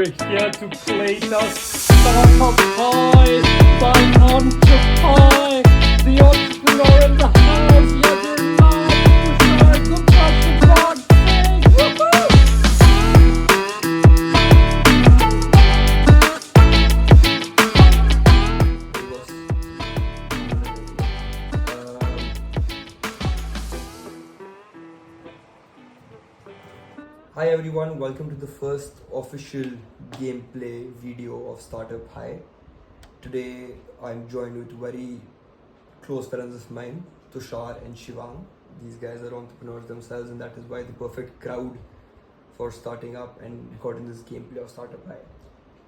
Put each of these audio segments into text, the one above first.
We're here to play the startup pie by EntrePi, the entrepreneur in the house. Yes, in live, Tushar Gupta, Shivang Singh. Woohoo! Hi everyone, welcome to the first official gameplay video of Startup High. Today I'm joined with very close friends of mine, Tushar and Shivang. These guys are entrepreneurs themselves, and that is why the perfect crowd for starting up and recording this gameplay of Startup High.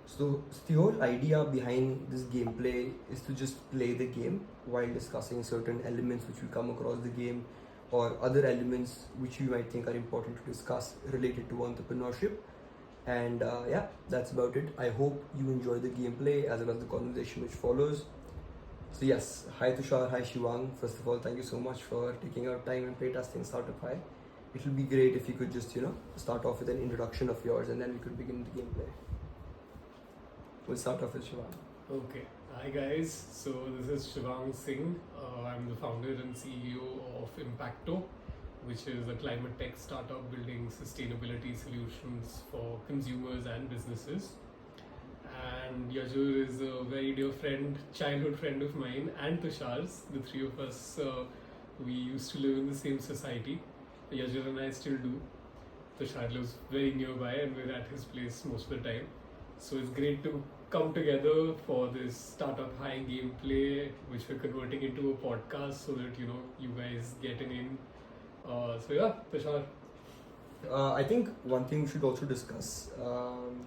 So the whole idea behind this gameplay is to just play the game while discussing certain elements which we come across the game or other elements which you might think are important to discuss related to entrepreneurship. And yeah, that's about it. I hope you enjoy the gameplay as well as the conversation which follows. So yes, hi Tushar, hi Shivang. First of all, thank you so much for taking out time and playtesting Startup High. It will be great if you could just, start off with an introduction of yours and then we could begin the gameplay. We'll start off with Shivang. Okay. Hi guys, so this is Shivang Singh. I'm the founder and CEO of Impacto, which is a climate tech startup building sustainability solutions for consumers and businesses. And Yajur is a very dear friend, childhood friend of mine, and Tushar's. The three of us, we used to live in the same society. Yajur and I still do. Tushar lives very nearby and we're at his place most of the time. So it's great to come together for this Startup High gameplay, which we're converting into a podcast so that you guys getting in. So yeah, Tushar. I think one thing we should also discuss. One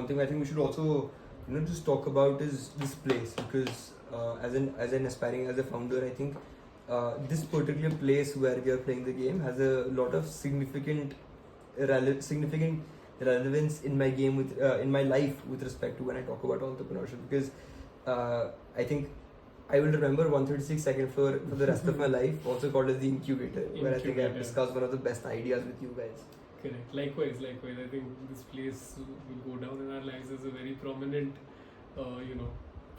thing I think we should also just talk about is this place, because as an aspiring as a founder, I think this particular place where we are playing the game has a lot of significant relevance in my game in my life with respect to when I talk about entrepreneurship, because I think I will remember 136 seconds for the rest of my life, also called as the incubator, where I think I've discussed one of the best ideas with you guys. Correct. Likewise. I think this place will go down in our lives as a very prominent,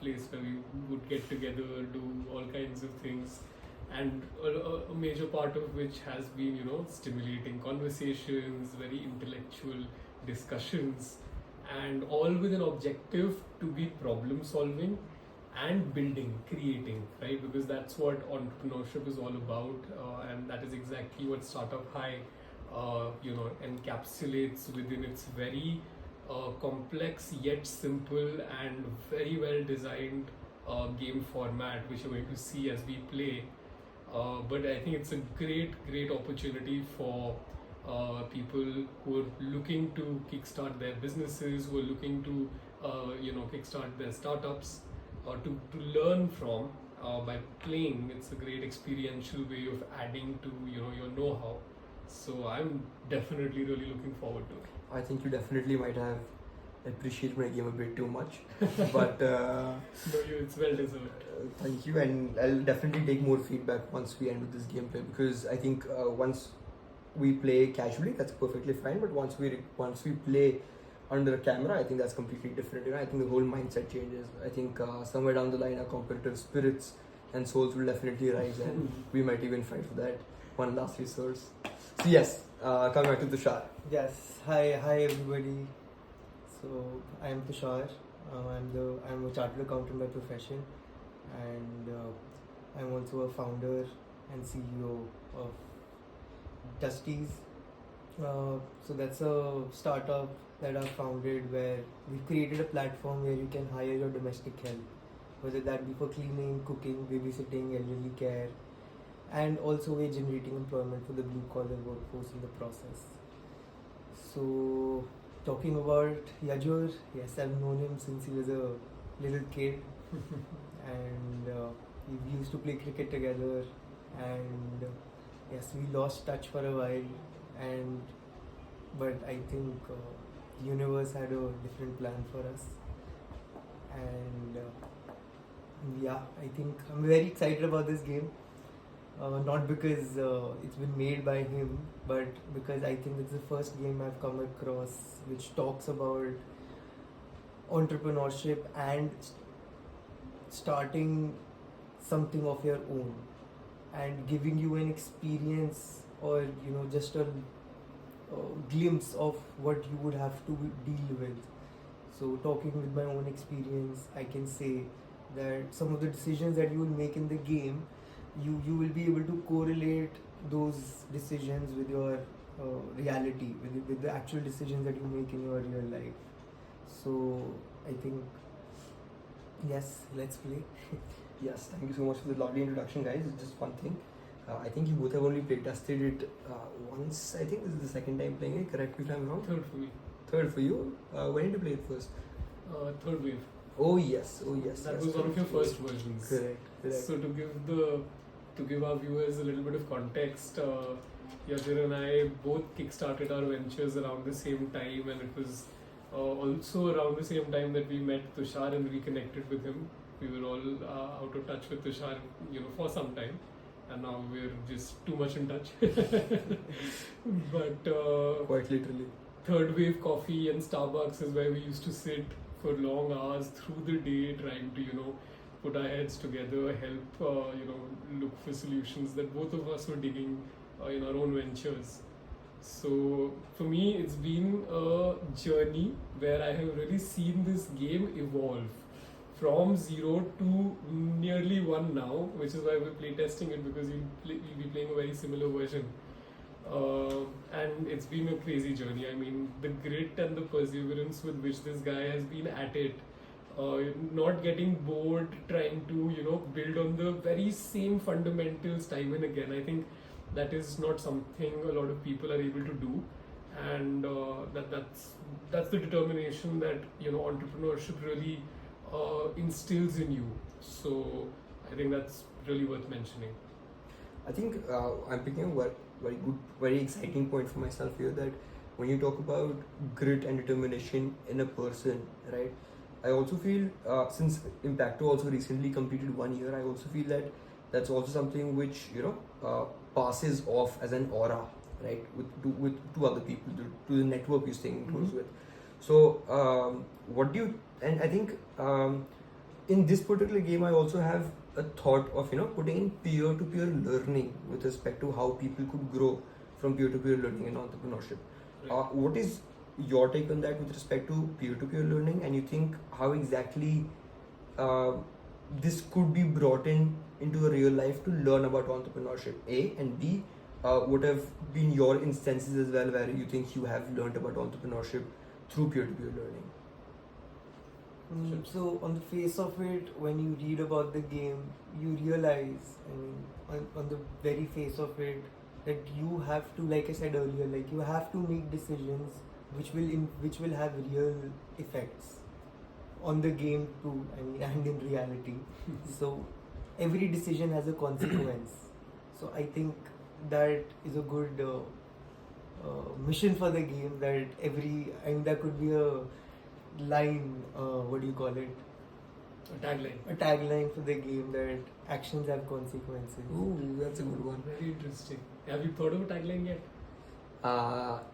place where we would get together, do all kinds of things, and a major part of which has been, stimulating conversations, very intellectual discussions, and all with an objective to be problem solving and building, creating, right? Because that's what entrepreneurship is all about, and that is exactly what Startup High encapsulates within its very complex yet simple and very well designed game format, which you're going to see as we play. But I think it's a great opportunity for people who are looking to kickstart their businesses, who are looking to kickstart their startups, to learn from by playing. It's a great experiential way of adding to your know-how. So I'm definitely really looking forward to it. I think you definitely might have appreciated my game a bit too much, but no, it's well deserved. Thank you, and I'll definitely take more feedback once we end with this gameplay, because I think once we play casually, that's perfectly fine. But once we play under a camera, I think that's completely different. I think the whole mindset changes. I think somewhere down the line, our competitive spirits and souls will definitely rise, and we might even fight for that one last resource. So yes, coming back to Tushar. Yes, hi everybody. So I'm Tushar. I'm a chartered accountant by profession, and I'm also a founder and CEO of Dusties. So that's a startup that I've founded where we've created a platform where you can hire your domestic help, whether that be for cleaning, cooking, babysitting, elderly care, and also we're generating employment for the blue collar workforce in the process. So talking about Yajur, yes, I've known him since he was a little kid, and we used to play cricket together, and yes, we lost touch for a while, but I think the universe had a different plan for us, and yeah, I think I'm very excited about this game. not because it's been made by him, but because I think it's the first game I've come across which talks about entrepreneurship and starting something of your own and giving you an experience or just a glimpse of what you would have to deal with. So talking with my own experience, I can say that some of the decisions that you will make in the game, you will be able to correlate those decisions with your reality, with the actual decisions that you make in your real life. So I think yes, let's play. Yes, thank you so much for the lovely introduction, guys. Just one thing. I think you both have only play tested it once. I think this is the second time playing it. Correct me if I'm wrong. Third for me. Third for you. When did you play it first? Third wave. Oh yes. That yes, was one of your correct. first versions. Correct. So to give our viewers a little bit of context, Yajir and I both kickstarted our ventures around the same time, and it was also around the same time that we met Tushar and reconnected with him. We were all out of touch with Tushar, for some time, and now we're just too much in touch. But Quite literally. Third wave coffee and Starbucks is where we used to sit for long hours through the day trying to put our heads together, help look for solutions that both of us were digging in our own ventures. So for me, it's been a journey where I have really seen this game evolve from 0 to nearly 1 now, which is why we're playtesting it, because you'll be playing a very similar version. And it's been a crazy journey. I mean, the grit and the perseverance with which this guy has been at it, not getting bored, trying to build on the very same fundamentals time and again. I think that is not something a lot of people are able to do, and that's the determination that entrepreneurship really instills in you. So I think that's really worth mentioning. I think I'm picking up very good, very exciting point for myself here, that when you talk about grit and determination in a person, right? I also feel since Impacto also recently completed 1 year, I also feel that that's also something which passes off as an aura, right? With to other people, to the network you're staying close with. So what do you? And I think in this particular game, I also have a thought of putting in peer-to-peer learning with respect to how people could grow from peer-to-peer learning in entrepreneurship. Right. What is your take on that with respect to peer-to-peer learning, and you think how exactly this could be brought into a real life to learn about entrepreneurship? A, and B, what have been your instances as well where you think you have learned about entrepreneurship through peer-to-peer learning? So on the face of it, when you read about the game, you realize, on the very face of it, that you have to, like I said earlier, like you have to make decisions which will have real effects on the game too. And in reality. So every decision has a consequence. So I think that is a good mission for the game. That could be a line, what do you call it? A tagline for the game, that actions have consequences. Ooh, that's a good one. Very interesting. Have you thought of a tagline yet?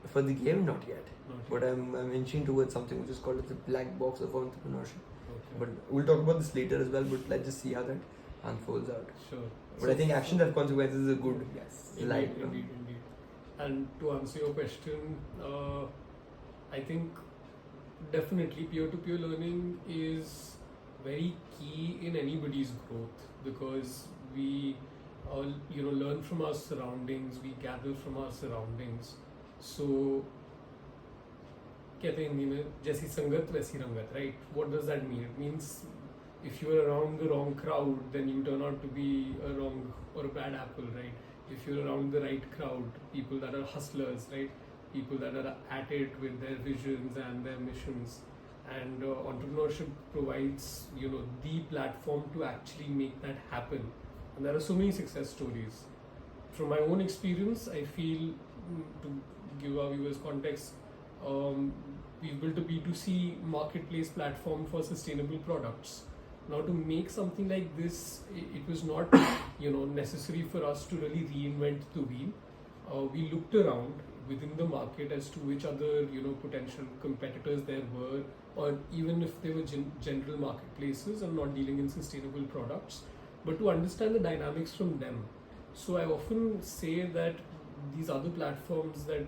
For the game, not yet. Not yet. But I'm inching towards something which is called the black box of entrepreneurship. Okay. But we'll talk about this later as well. But let's just see how that unfolds out. Sure. But I think actions have consequences is a good line. Indeed. And to answer your question, I think definitely peer-to-peer learning is very key in anybody's growth, because we learn from our surroundings, we gather from our surroundings. So कहते हैं हिंदी में जैसी संगत वैसी रंगत, right? What does that mean? It means if you are around the wrong crowd, then you turn out to be a wrong or a bad apple, right? If you're around the right crowd, people that are hustlers, right? People that are at it with their visions and their missions, and entrepreneurship provides the platform to actually make that happen. And there are so many success stories. From my own experience, I feel, to give our viewers context, we've built a B2C marketplace platform for sustainable products. Now, to make something like this, it was not, necessary for us to really reinvent the wheel. We looked around within the market as to which other, potential competitors there were, or even if they were general marketplaces and not dealing in sustainable products, but to understand the dynamics from them. So I often say that these other platforms that,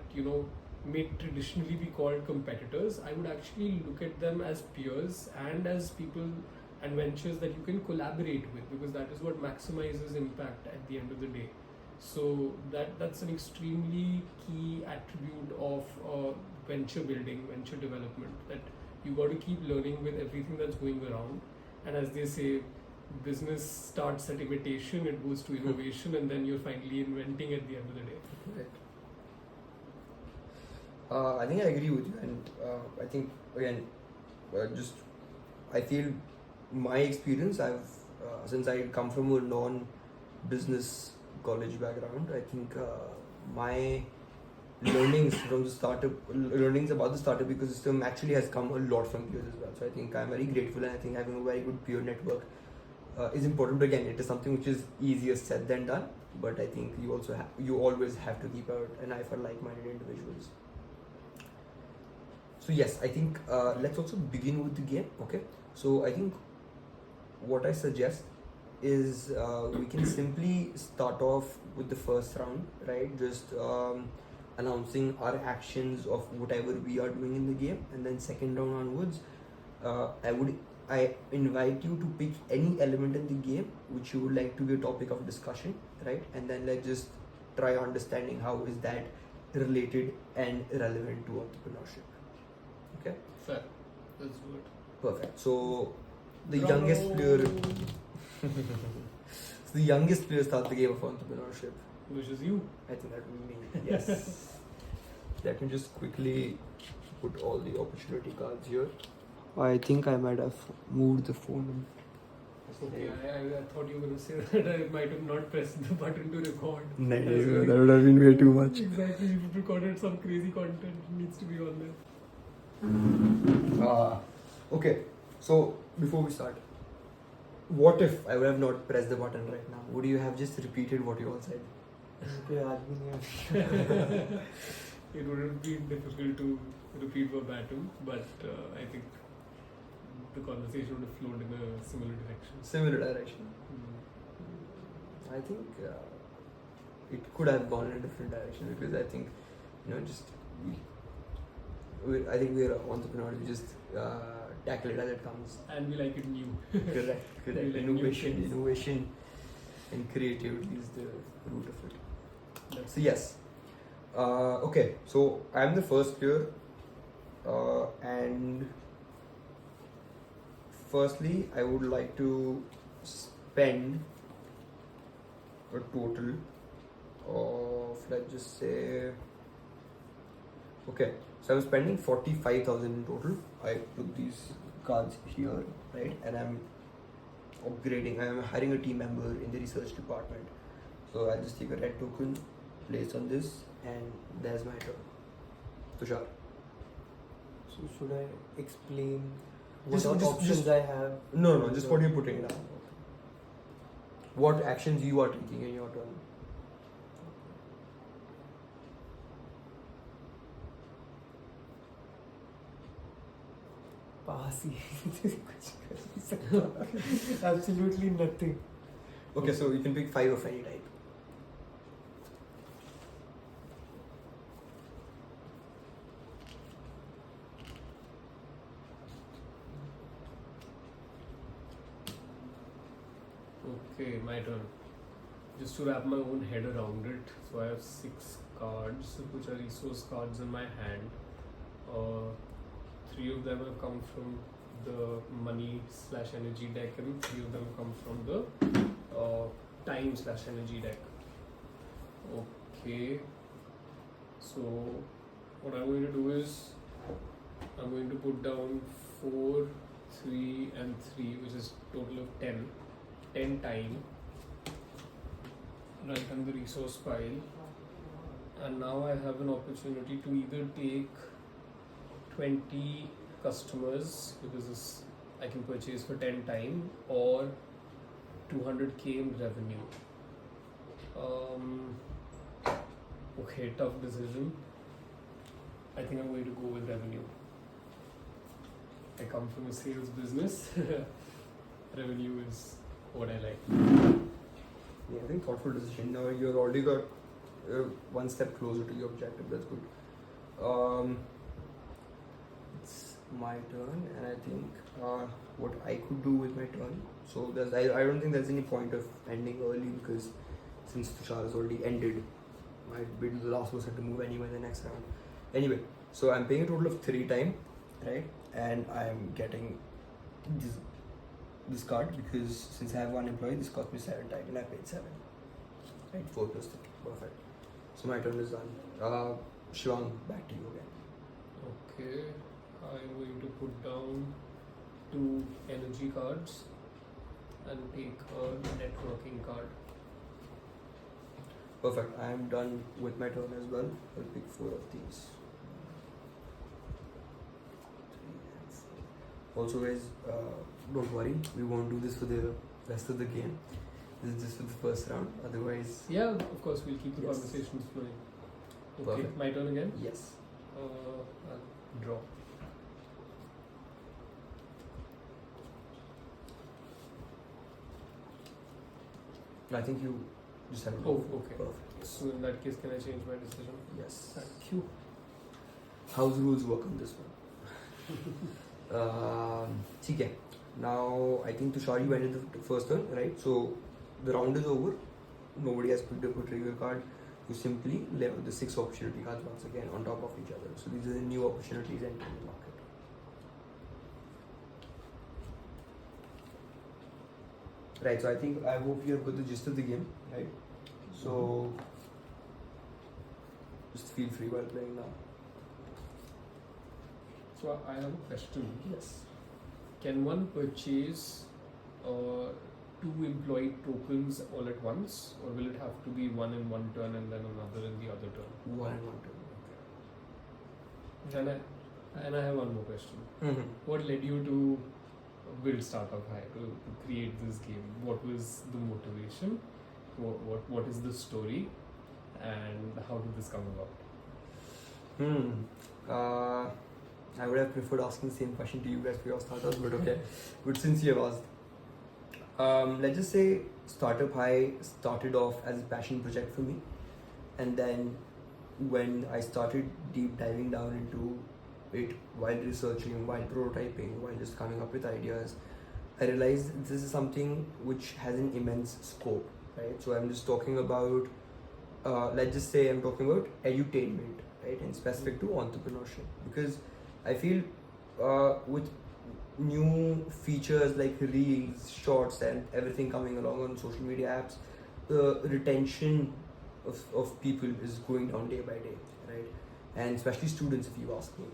may traditionally be called competitors, I would actually look at them as peers and as people and ventures that you can collaborate with, because that is what maximizes impact at the end of the day. So that's an extremely key attribute of venture building, venture development, that you got to keep learning with everything that's going around. And as they say, business starts at imitation, it goes to innovation, and then you're finally inventing at the end of the day. Right. I think I agree with you, and I think again, I feel my experience. Since I come from a non-business college background, I think my learnings about the startup ecosystem actually has come a lot from peers as well. So I think I'm very grateful, and I think having a very good peer network is important. But again, it is something which is easier said than done. But I think you always have to keep out an eye for like-minded individuals. So yes, I think let's also begin with the game. Okay. So I think what I suggest is we can simply start off with the first round, right? Just announcing our actions of whatever we are doing in the game, and then second round onwards, I invite you to pick any element in the game which you would like to be a topic of discussion, right? And then let's just try understanding how is that related and relevant to entrepreneurship. Okay. Fair. Let's do it. Perfect. So the youngest player. So the youngest player starts the game of entrepreneurship. Which is you. I think that would be me. Yes. Let me just quickly put all the opportunity cards here. I think I might have moved the phone. Okay, I thought you were going to say that I might have not pressed the button to record. No, that would have been way too much. Exactly, you've recorded some crazy content, it needs to be on there. Okay, so before we start, what if I would have not pressed the button right now? Would you have just repeated what you all said? It wouldn't be difficult to repeat verbatim, but I think the conversation would have flowed in a similar direction. Similar direction. I think it could have gone in a different direction, because I think, I think we're entrepreneurs. We just tackle it as it comes. And we like it new. Correct. We like Innovation and creativity is the root of it. So yes. Okay. So I'm the first player, and firstly, I would like to spend a total of, let's just say, okay. So I'm spending 45,000 in total. I put these cards here, right? And I'm upgrading. I'm hiring a team member in the research department. So I'll just take a red token, place on this, and there's my turn. Tushar. So should I explain what Just- options I have? No, just what you're putting down. What actions you are taking in your turn. Absolutely nothing. Okay, so you can pick 5 of any type. Okay, my turn. Just to wrap my own head around it, so I have 6 cards, which are resource cards in my hand. 3 of them have come from the money/energy deck, and 3 of them come from the time/energy deck. Okay, so what I'm going to do is I'm going to put down 4, 3 and 3, which is total of 10 time right on the resource pile, and now I have an opportunity to either take 20 customers, because this I can purchase for 10 time or 200k in revenue. Okay, tough decision. I think I'm going to go with revenue. I come from a sales business. Revenue is what I like. Yeah, I think thoughtful decision. Now you're already got one step closer to your objective. That's good. It's my turn, and I think what I could do with my turn. So I don't think there's any point of ending early because since Tushar has already ended, I'd be the last person to move anyway in the next round. Anyway, so I'm paying a total of 3 time, right? And I'm getting this card because since I have one employee, this cost me 7 time and I paid 7. Right, 4 plus 3. Perfect. So my turn is done. Shivang, back to you again. Okay, I'm going to put down 2 energy cards and take a networking card. Perfect. I am done with my turn as well. I'll pick 4 of these. Also, guys, don't worry. We won't do this for the rest of the game. This is just for the first round. Otherwise, Yeah, of course, we'll keep the Yes. conversations flowing. Okay, Perfect. my turn again. yes. I'll draw. I think you just have to Oh, go. okay. Perfect. So in that case, can I change my decision? Yes. Thank you. House rules work on this one. Okay. Now I think Tushar, you ended the first turn, right? So the round is over. Nobody has picked up a trigger card. You simply level the 6 opportunity cards once again on top of each other. So these are the new opportunities entering the market. Right. So I hope you have got the gist of the game, right? So just feel free while playing now. So I have a question. Yes. Can one purchase 2 employee tokens all at once, or will it have to be one in one turn and then another in the other turn? One and one turn. And I have one more question. Mm-hmm. What led you to build Startup High, to create this game? What was the motivation? What is the story? And how did this come about? I would have preferred asking the same question to you guys for your startups, but okay. But since you have asked, let's just say Startup High started off as a passion project for me, and then when I started deep diving down into it while researching, while prototyping, while just coming up with ideas, I realized this is something which has an immense scope, right? So I'm just talking about, let's just say I'm talking about edutainment, right, and specific to entrepreneurship, because I feel with new features like reels, shorts, and everything coming along on social media apps, the retention of people is going down day by day, right? And especially students, if you ask me.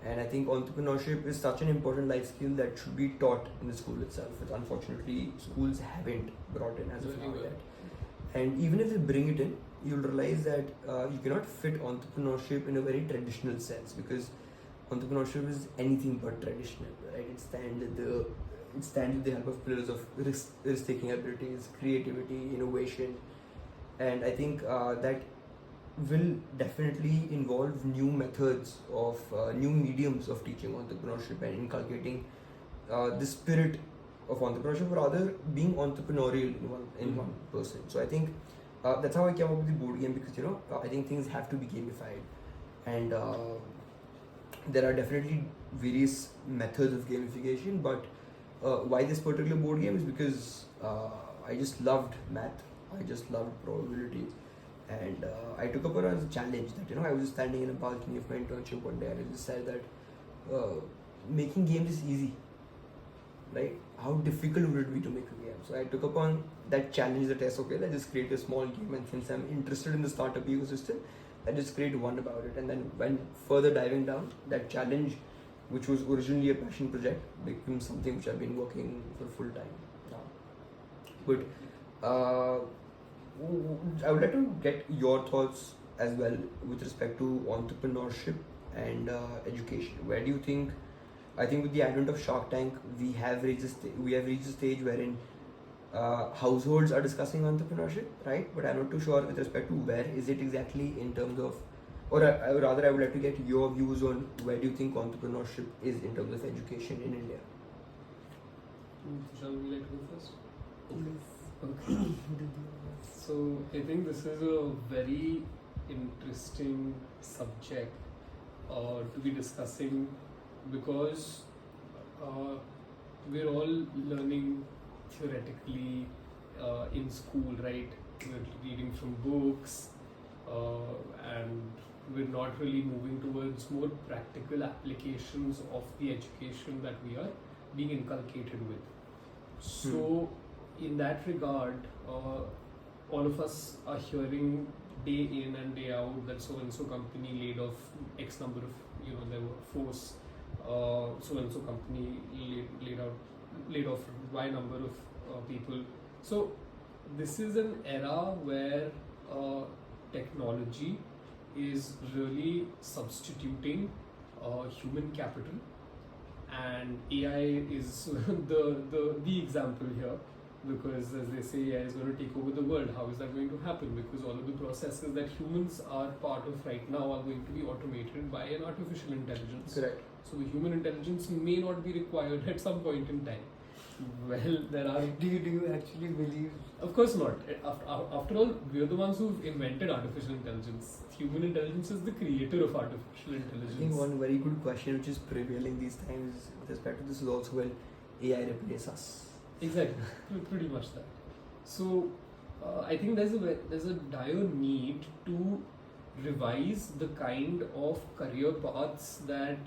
And I think entrepreneurship is such an important life skill that should be taught in the school itself, which unfortunately schools haven't brought in as of now yet. And even if they bring it in, you'll realize that you cannot fit entrepreneurship in a very traditional sense, because entrepreneurship is anything but traditional, right? It's standard with the help of pillars of risk-taking abilities, creativity, innovation, and I think that will definitely involve new methods of new mediums of teaching entrepreneurship and inculcating the spirit of entrepreneurship, or rather being entrepreneurial in one person. So I think that's how I came up with the board game, because I think things have to be gamified, and there are definitely various methods of gamification, but why this particular board game is because I just loved math, I just loved probabilities, and I took up it as a challenge that I was just standing in a balcony of my internship one day and I just said that making games is easy, right? How difficult would it be to make a game? So I took upon that challenge, that let's just create a small game, and since I'm interested in the startup ecosystem, I just create one about it, and then when further diving down, that challenge, which was originally a passion project, became something which I've been working for full time now. But I would like to get your thoughts as well with respect to entrepreneurship and education. Where do you think I think with the advent of Shark Tank, we have reached a stage wherein households are discussing entrepreneurship, right? But I'm not too sure with respect to where is it exactly in terms of, or rather, I would like to get your views on where do you think entrepreneurship is in terms of education in India. Shall we like to go first? Okay. So I think this is a very interesting subject to be discussing because we're all learning theoretically in school, right? We're reading from books and we're not really moving towards more practical applications of the education that we are being inculcated with. So in that regard, all of us are hearing day in and day out that so and so company laid off X number of their workforce, so and so company laid off Y number of people. So this is an era where technology is really substituting human capital, and AI is the example here. Because as they say, AI is going to take over the world. How is that going to happen? Because all of the processes that humans are part of right now are going to be automated by an artificial intelligence. Correct. So the human intelligence may not be required at some point in time. Well, there are... Do you actually believe? Of course not. After all, we're the ones who've invented artificial intelligence. Human intelligence is the creator of artificial intelligence. I think one very good question which is prevailing these times with respect to this is also, will AI replace us? Exactly, pretty much that. So I think there's a dire need to revise the kind of career paths that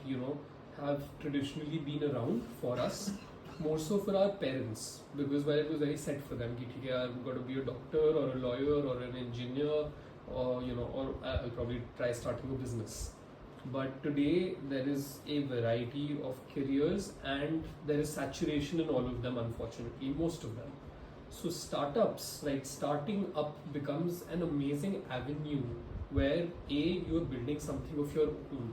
have traditionally been around for us, more so for our parents, because while it was very set for them, I've got to be a doctor or a lawyer or an engineer, or or I'll probably try starting a business. But today there is a variety of careers and there is saturation in all of them, unfortunately, most of them. So startups, right, starting up becomes an amazing avenue where A, you're building something of your own,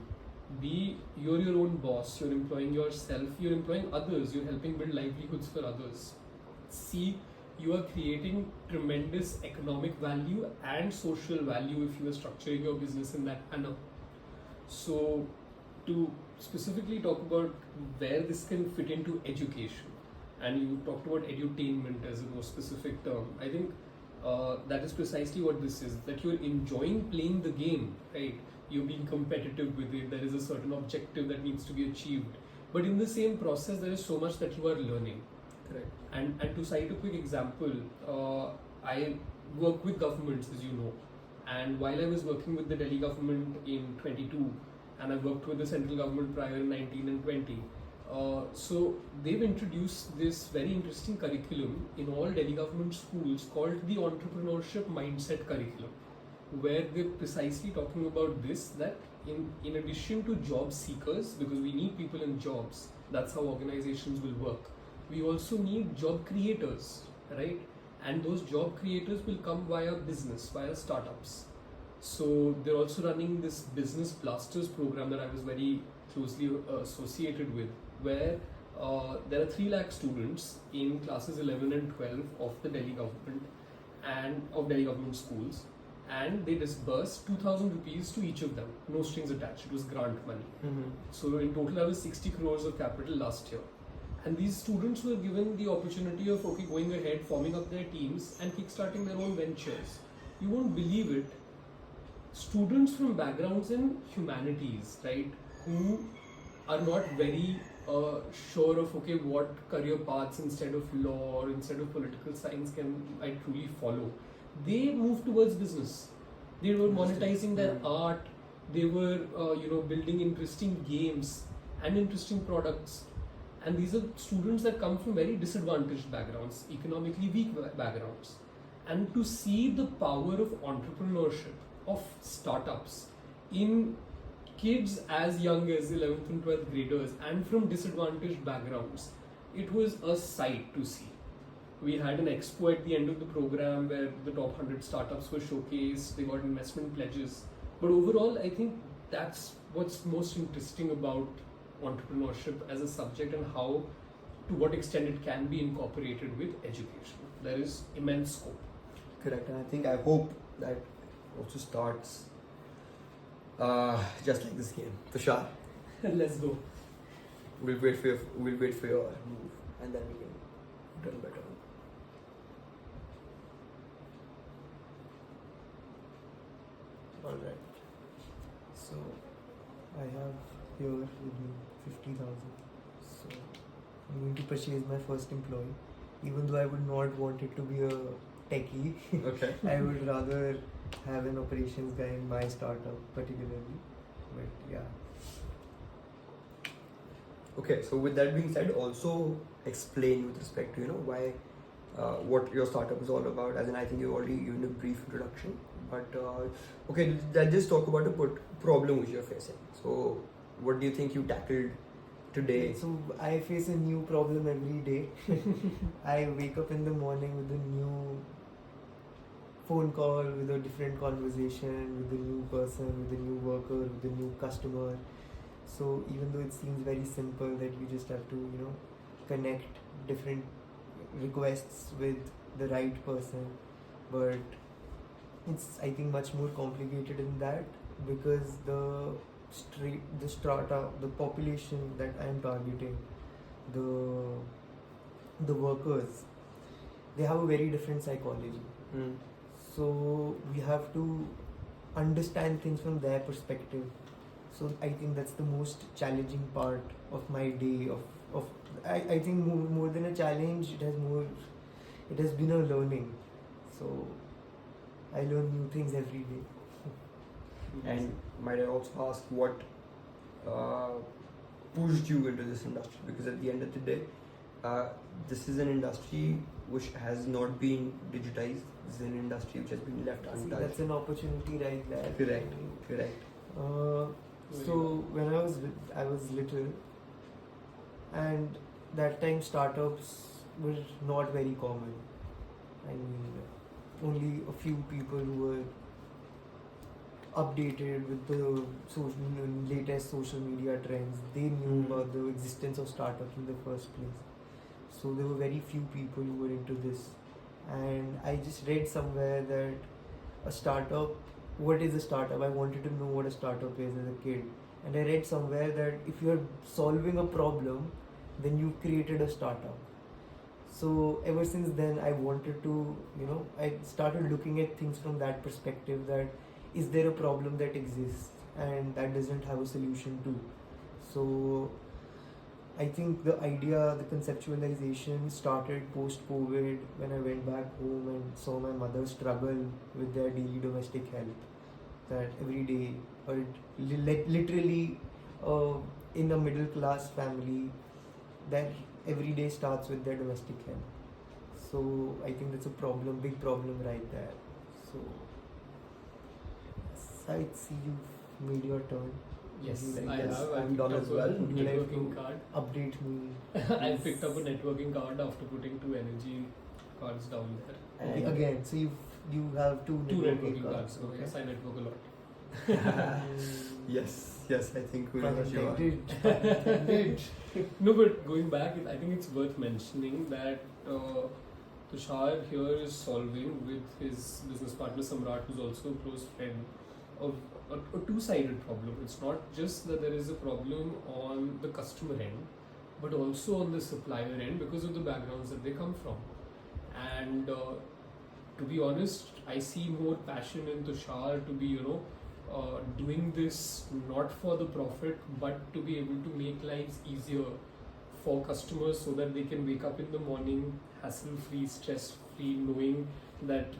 B, you're your own boss, you're employing yourself, you're employing others, you're helping build livelihoods for others. C, you are creating tremendous economic value and social value if you are structuring your business in that manner. So, to specifically talk about where this can fit into education, and you talked about edutainment as a more specific term, I think that is precisely what this is, that you're enjoying playing the game, right? You're being competitive with it, there is a certain objective that needs to be achieved. But in the same process, there is so much that you are learning. Correct. And to cite a quick example, I work with governments, as you know. And while I was working with the Delhi government in 22, and I worked with the central government prior in 19 and 20, so they've introduced this very interesting curriculum in all Delhi government schools called the entrepreneurship mindset curriculum, where they're precisely talking about this, that in addition to job seekers, because we need people in jobs, that's how organizations will work, we also need job creators, right? And those job creators will come via business, via startups. So they're also running this Business Blasters program that I was very closely associated with, where there are 3 lakh students in classes 11 and 12 of the Delhi government and of Delhi government schools, and they disbursed 2,000 rupees to each of them, no strings attached. It was grant money. So in total, I was 60 crores of capital last year. And these students were given the opportunity of going ahead, forming up their teams and kickstarting their own ventures. You won't believe it. Students from backgrounds in humanities, right, who are not very sure of what career paths instead of law or instead of political science can I truly follow, they moved towards business. They were monetizing their art. They were building interesting games and interesting products. And these are students that come from very disadvantaged backgrounds, economically weak backgrounds. And to see the power of entrepreneurship, of startups in kids as young as 11th and 12th graders and from disadvantaged backgrounds, it was a sight to see. We had an expo at the end of the program where the top 100 startups were showcased, they got investment pledges. But overall, I think that's what's most interesting about entrepreneurship as a subject and how, to what extent it can be incorporated with education. There is immense scope. Correct, and I hope that also starts just like this game. Tushar, Let's go. we'll wait for your move, and then we can turn better. Alright. So I have here with me 50,000. So I'm going to purchase my first employee. Even though I would not want it to be a techie, Okay. I would rather have an operations guy in my startup particularly. But yeah. Okay, so with that being said, also explain with respect to why what your startup is all about. As in, I think you already given a brief introduction, but okay, let's just talk about the problem which you're facing. So, what do you think you tackled today? So I face a new problem every day. I wake up in the morning with a new phone call, with a different conversation, with a new person, with a new worker, with a new customer. So even though it seems very simple that you just have to, connect different requests with the right person, but it's, I think, much more complicated in that, because the strata, the population that I am targeting, the workers, they have a very different psychology. So we have to understand things from their perspective. So I think that's the most challenging part of my day. I think more than a challenge, it has been a learning. So I learn new things every day. And might I also ask what pushed you into this industry? Because at the end of the day, this is an industry which has not been digitized. This is an industry which has been left See, untouched. that's an opportunity right there. Correct. So when I was little, and that time startups were not very common. I mean, only a few people who were updated with the latest social media trends, they knew about the existence of startups in the first place. So there were very few people who were into this, and I just read somewhere that a startup, what is a startup? I wanted to know what a startup is as a kid, and I read somewhere that if you're solving a problem, then you've created a startup. So ever since then, I wanted to, I started looking at things from that perspective, that is there a problem that exists and that doesn't have a solution to. So I think the idea, the conceptualization started post-COVID, when I went back home and saw my mother struggle with their daily domestic health. That every day, or literally in a middle class family, that every day starts with their domestic health. So I think that's a problem, big problem right there. So I see you've made your turn. Yes, Would you I like have. to I I'm picked done up as a well. Would you like networking to card. update me? I picked up a networking card after putting 2 energy cards down there. Okay, And again, so you have two 2 networking networking cards. Okay. Yes, I network a lot. yes, I think we Pun know Shiva. intended. No, but going back, I think it's worth mentioning that Tushar here is solving with his business partner Samrat, who's also a close friend, of a two-sided problem. It's not just that there is a problem on the customer end, but also on the supplier end, because of the backgrounds that they come from. And to be honest, I see more passion in Tushar to be, doing this not for the profit, but to be able to make lives easier for customers, so that they can wake up in the morning hassle-free, stress-free, knowing that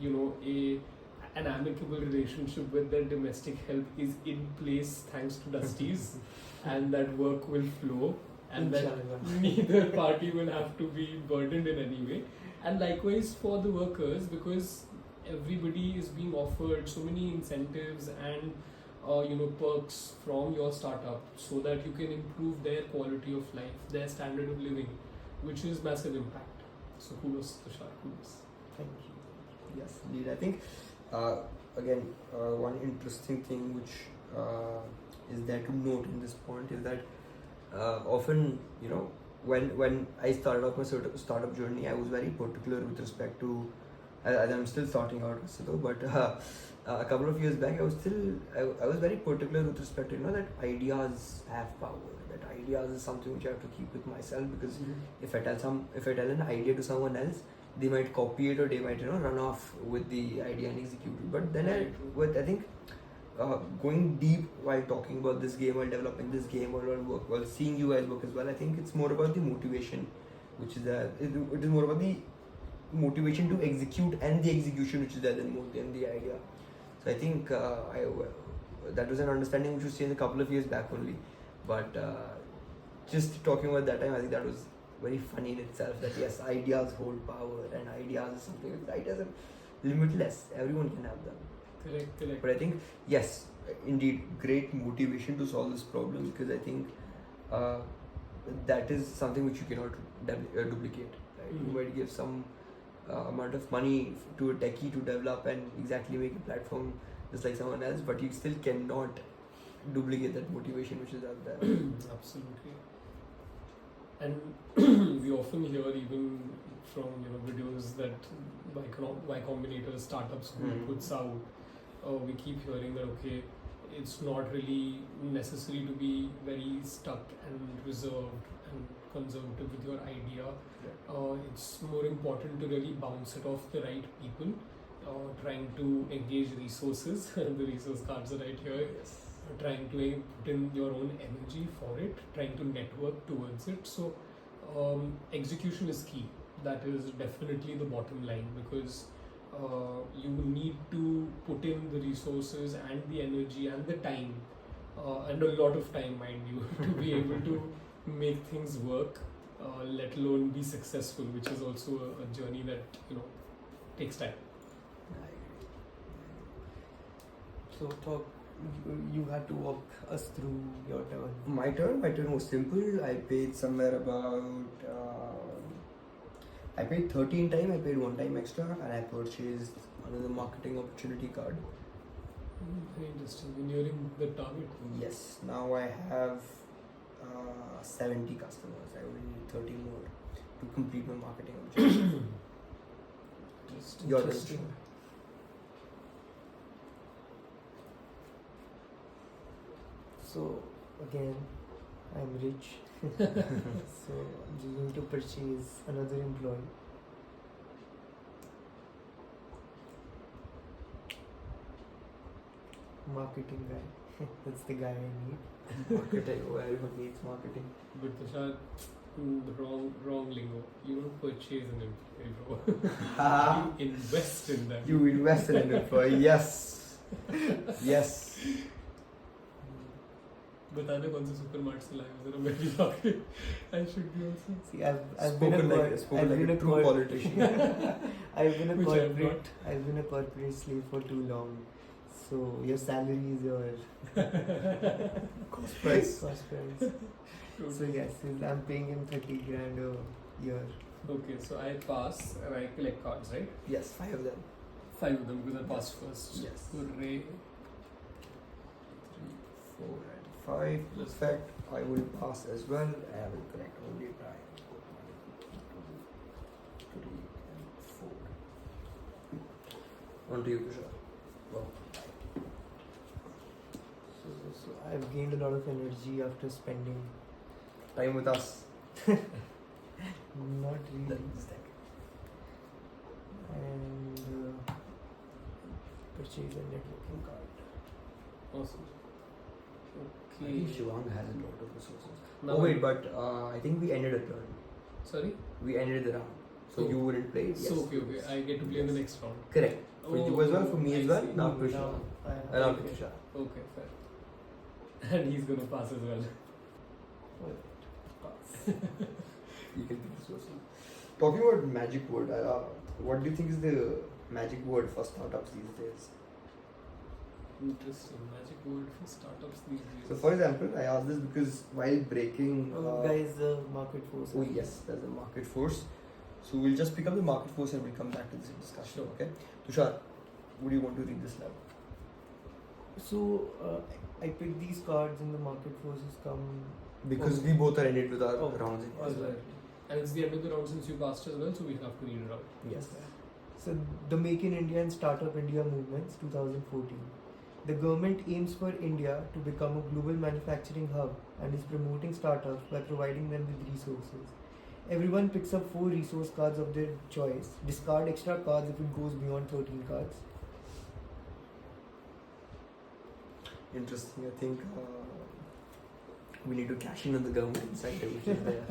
an amicable relationship with their domestic health is in place thanks to Dusty's, and that work will flow, and that Inshallah. neither party will have to be burdened in any way. And likewise for the workers, because everybody is being offered so many incentives and perks from your startup, so that you can improve their quality of life, their standard of living, which is massive impact. So kudos, Tushar, kudos. Thank you. Yes, indeed. I think again, one interesting thing which is there to note in this point is that often, when I started off my startup journey, I was very particular with respect to, as I'm still starting out, but a couple of years back, I was very particular with respect to, that ideas have power. That ideas is something which I have to keep with myself, because if I tell an idea to someone else, they might copy it, or they might run off with the idea and execute it. But then I think going deep while talking about this game, while developing this game, or while seeing you guys work as well, I think it's more about the motivation, which is there. It is more about the motivation to execute and the execution which is there than more than the idea. So I think that was an understanding which was seen a couple of years back only. But just talking about that time, I think that was very funny in itself, that yes, ideas hold power, and ideas is something, ideas are limitless, everyone can have them. Correct. But I think, yes, indeed, great motivation to solve this problem, because I think that is something which you cannot duplicate. Right? You might give some amount of money to a techie to develop and exactly make a platform just like someone else, but you still cannot duplicate that motivation which is out there. Absolutely. And we often hear even from videos that Y Combinator startups group puts out. We keep hearing that it's not really necessary to be very stuck and reserved and conservative with your idea. It's more important to really bounce it off the right people, trying to engage resources. The resource cards are right here. Yes. Trying to put in your own energy for it, trying to network towards it. So execution is key. That is definitely the bottom line, because you need to put in the resources and the energy and the time, and a lot of time, mind you, to be able to make things work, let alone be successful, which is also a journey that takes time. So you had to walk us through your turn. My turn was simple. I paid somewhere about I paid 13 time, I paid 1 time extra, and I purchased another marketing opportunity card. Very interesting. When you're in the target. Yes, now I have 70 customers. I only need 30 more to complete my marketing objective. Your turn. So again, I'm rich. So I'm just going to purchase another employee. Marketing guy. That's the guy I need. Marketing, everyone needs marketing. But Tushar, wrong lingo. You don't purchase an employee, bro. You invest in them. You invest in an employee, yes. Yes. बता दे कौन से supermart से लाए हो जरा मैं भी जाके I should be also. See, I've Spoken been like a true politician. I've been a Which I'm corporate. not. I've been a corporate slave for too long. So your salary is your Cost price. cost price. So yes, I'm paying him 30 grand a year. Okay, so I pass and I collect cards, right? Yes, 5 of them. 5 of them because I passed first. Yes. Hooray. 3, 4, and 5. Perfect. I will pass as well. I will collect only 9. 3 and 4. On to you, Tushar. Wow. So I've gained a lot of energy after spending. Time with us. Not really. That's that. And purchase a networking card. Awesome. I Okay. think Shivang has a lot of resources. Now Oh wait, but I think we ended a turn. Sorry? We ended the round. So Oh. you wouldn't play it? Yes. So okay. I get to play in the next round. Correct. For you as well, for me I as well. see. Now Now Tushar. I Now have Tushar. Okay, fair. And he's gonna pass as well. You can pick this person. Talking about magic word, what do you think is the magic word for startups these days? Interesting. Magic word for startups these days. So, for example, I asked this because while breaking. guys, the market force. Oh yes, there's a market force. So we'll just pick up the market force and we'll come back to this discussion. Sure. Okay, Tushar, would you want to read this level? So I picked these cards and the market forces come. Because Okay. we both are in it with our Oh, rounds in as well. And it's the end of the round since you passed as well, so we have to read it out. Yes. So the Make in India and Startup India movements 2014. The government aims for India to become a global manufacturing hub and is promoting startups by providing them with resources. Everyone picks up 4 resource cards of their choice. Discard extra cards if it goes beyond 13 cards. Interesting. I think we need to cash in on the government incentive, which is there.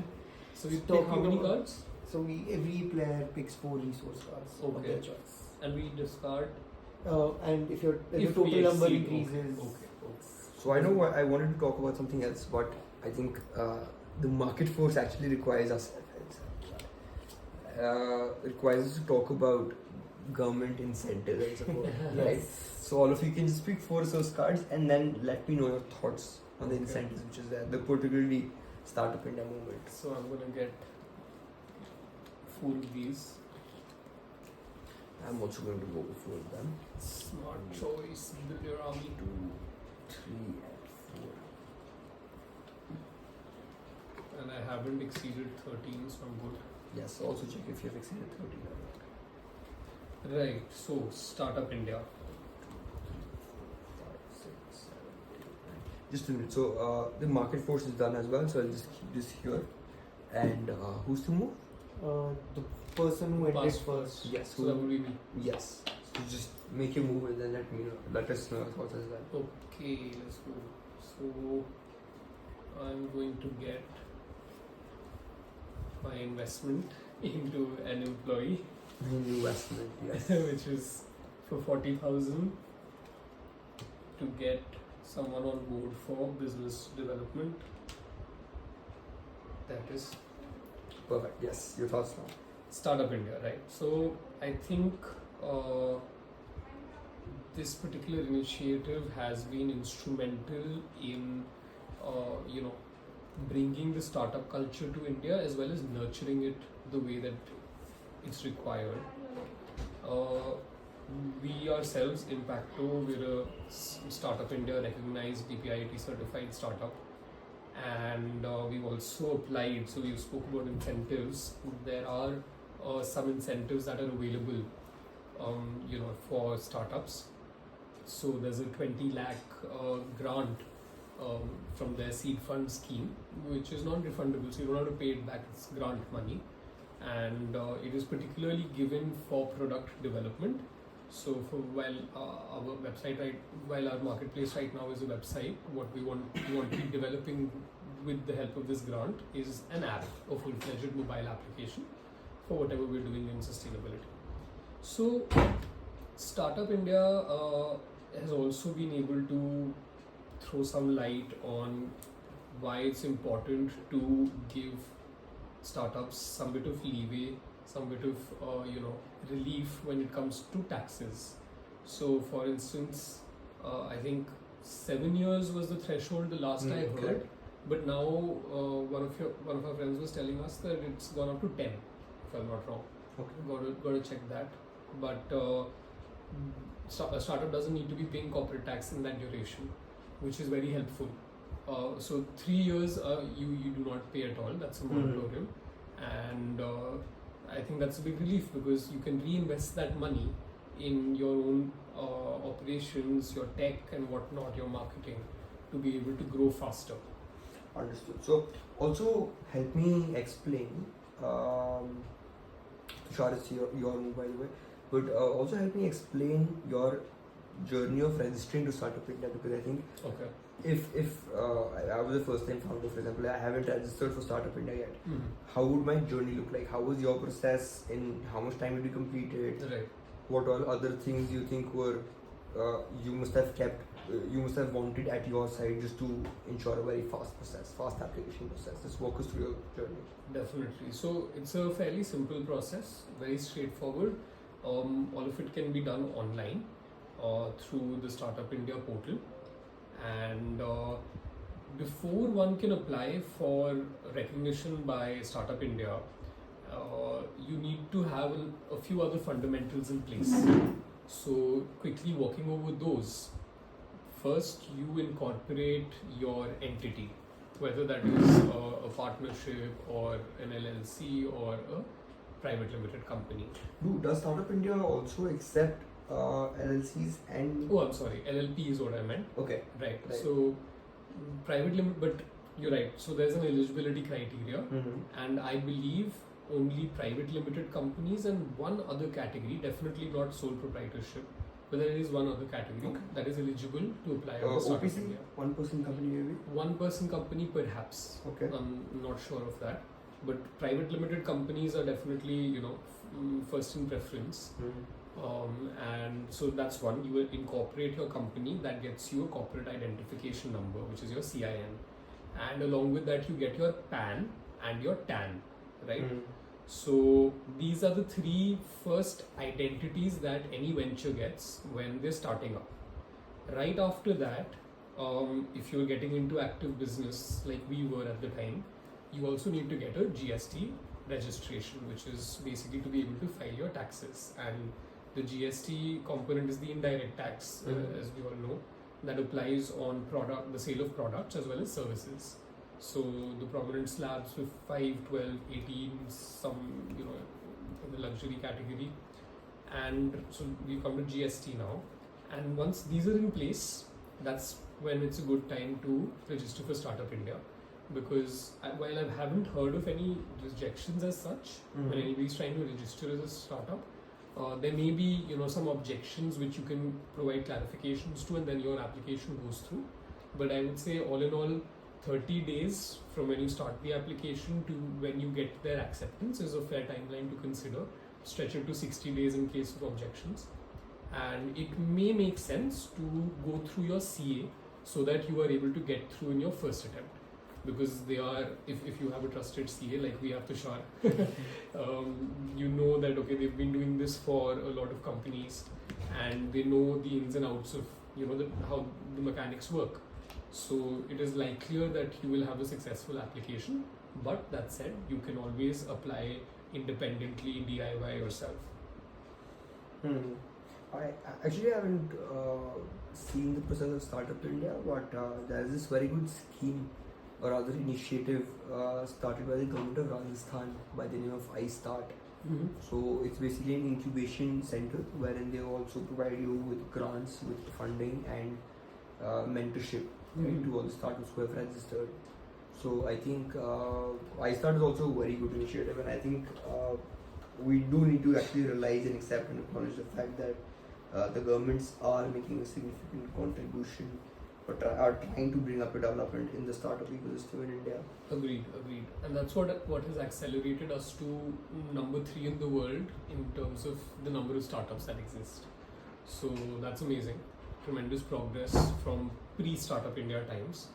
So we pick Talking how many about- cards? So every player picks 4 resource cards of Okay. their choice. And we discard And if the if total we number exceed. increases, Okay. So I know I wanted to talk about something else, but I think the market force actually requires us to talk about government incentives, I suppose. Right? So all of you can just pick 4 resource cards and then let me know your thoughts on the Okay. incentives which is there, the particularly Startup India movement. So I'm gonna get 4 of these. I'm also going to go with 4 of them. Smart choice. Build your army too. 3 and 4. And I haven't exceeded 13, so I'm good. Yes, also check if you have exceeded 30. Right. So Startup India. 5, 6, 7, 8, 9. Just a minute. So the market force is done as well. So I'll just keep this here. And who's to move? the person who entered Pass first. Yes. So that would be me. Yes. So just make your move and then let us know your thoughts as well. Okay, let's go. So I'm going to get my investment into an employee, Investment. Yes. which is for 40,000 to get someone on board for business development. That is Perfect. Yes. Your thoughts now. Startup India, right? So I think this particular initiative has been instrumental in, bringing the startup culture to India as well as nurturing it the way that it's required. We ourselves, Impacto, we're a Startup India recognized DPIIT certified startup. And we've also applied, so you spoke about incentives. There are some incentives that are available, for startups. So there's a 20 lakh grant from their seed fund scheme, which is non-refundable, so you don't have to pay it back, it's grant money. And it is particularly given for product development. So while our marketplace right now is a website, what we want to be developing with the help of this grant is an app, a full-fledged mobile application for whatever we're doing in sustainability. So Startup India has also been able to throw some light on why it's important to give startups some bit of leeway, some bit of relief when it comes to taxes. So for instance, I think 7 years was the threshold the last I heard, correct. but now one of our friends was telling us that it's gone up to 10, if I'm not wrong. Okay. Got to check that. But a startup doesn't need to be paying corporate tax in that duration, which is very helpful. So 3 years you do not pay at all. That's a moratorium, and I think that's a big relief because you can reinvest that money in your own operations, your tech and whatnot, your marketing, to be able to grow faster. Understood. So also help me explain. Tushar, it's your move, by the way. But also help me explain your journey of registering to Startup India, because I think Okay. if I was a first time founder, for example, I haven't registered for Startup India yet. Mm-hmm. How would my journey look like? How was your process? In how much time did you complete it? Right. What all other things you think were you must have wanted at your side just to ensure a very fast application process? Just walk us through your journey. Definitely. So it's a fairly simple process, very straightforward. All of it can be done online through the Startup India portal. And before one can apply for recognition by Startup India, you need to have a few other fundamentals in place. So quickly walking over those. first you incorporate your entity, whether that is a partnership or an LLC or a private limited company. Does Startup India also accept LLCs and? Oh, I'm sorry, LLP is what I meant. Okay. Right. Right. So private limit, but you're right. So there's an eligibility criteria, and I believe only private limited companies and one other category, definitely not sole proprietorship, but there is one other category that is eligible to apply on Startup OPC, India. one-person company maybe. One-person company, perhaps. Okay. I'm not sure of that, but private limited companies are definitely first in preference. And so that's one. You will incorporate your company, that gets you a corporate identification number, which is your CIN, and along with that you get your PAN and your TAN, right? So these are the three first identities that any venture gets when they're starting up. Right after that, if you're getting into active business like we were at the time, you also need to get a GST registration, which is basically to be able to file your taxes. And the GST component is the indirect tax, as we all know, that applies on the sale of products as well as services. So the prominent slabs with 5, 12, 18, some in the luxury category, and so we come to GST now. And once these are in place, that's when it's a good time to register for Startup India, because while I haven't heard of any rejections as such when anybody's trying to register as a startup, there may be some objections which you can provide clarifications to, and then your application goes through. But I would say all in all, 30 days from when you start the application to when you get their acceptance is a fair timeline to consider. Stretch it to 60 days in case of objections. And it may make sense to go through your CA so that you are able to get through in your first attempt. Because they are, if you have a trusted CA like we have Tushar, you know that they've been doing this for a lot of companies and they know the ins and outs of how the mechanics work. So it is likelier that you will have a successful application, but that said, you can always apply independently, DIY yourself. I actually haven't seen the process of Startup India, but there is this very good scheme or other initiative started by the government of Rajasthan by the name of iStart. So it's basically an incubation center wherein they also provide you with grants, with funding and mentorship to all the startups who have registered. So I think iStart is also a very good initiative, and I think we do need to actually realize and accept and acknowledge the fact that the governments are making a significant contribution but are trying to bring up a development in the startup ecosystem in India. Agreed. And that's what has accelerated us to number 3 in the world in terms of the number of startups that exist. So that's amazing. Tremendous progress from pre-Startup India times.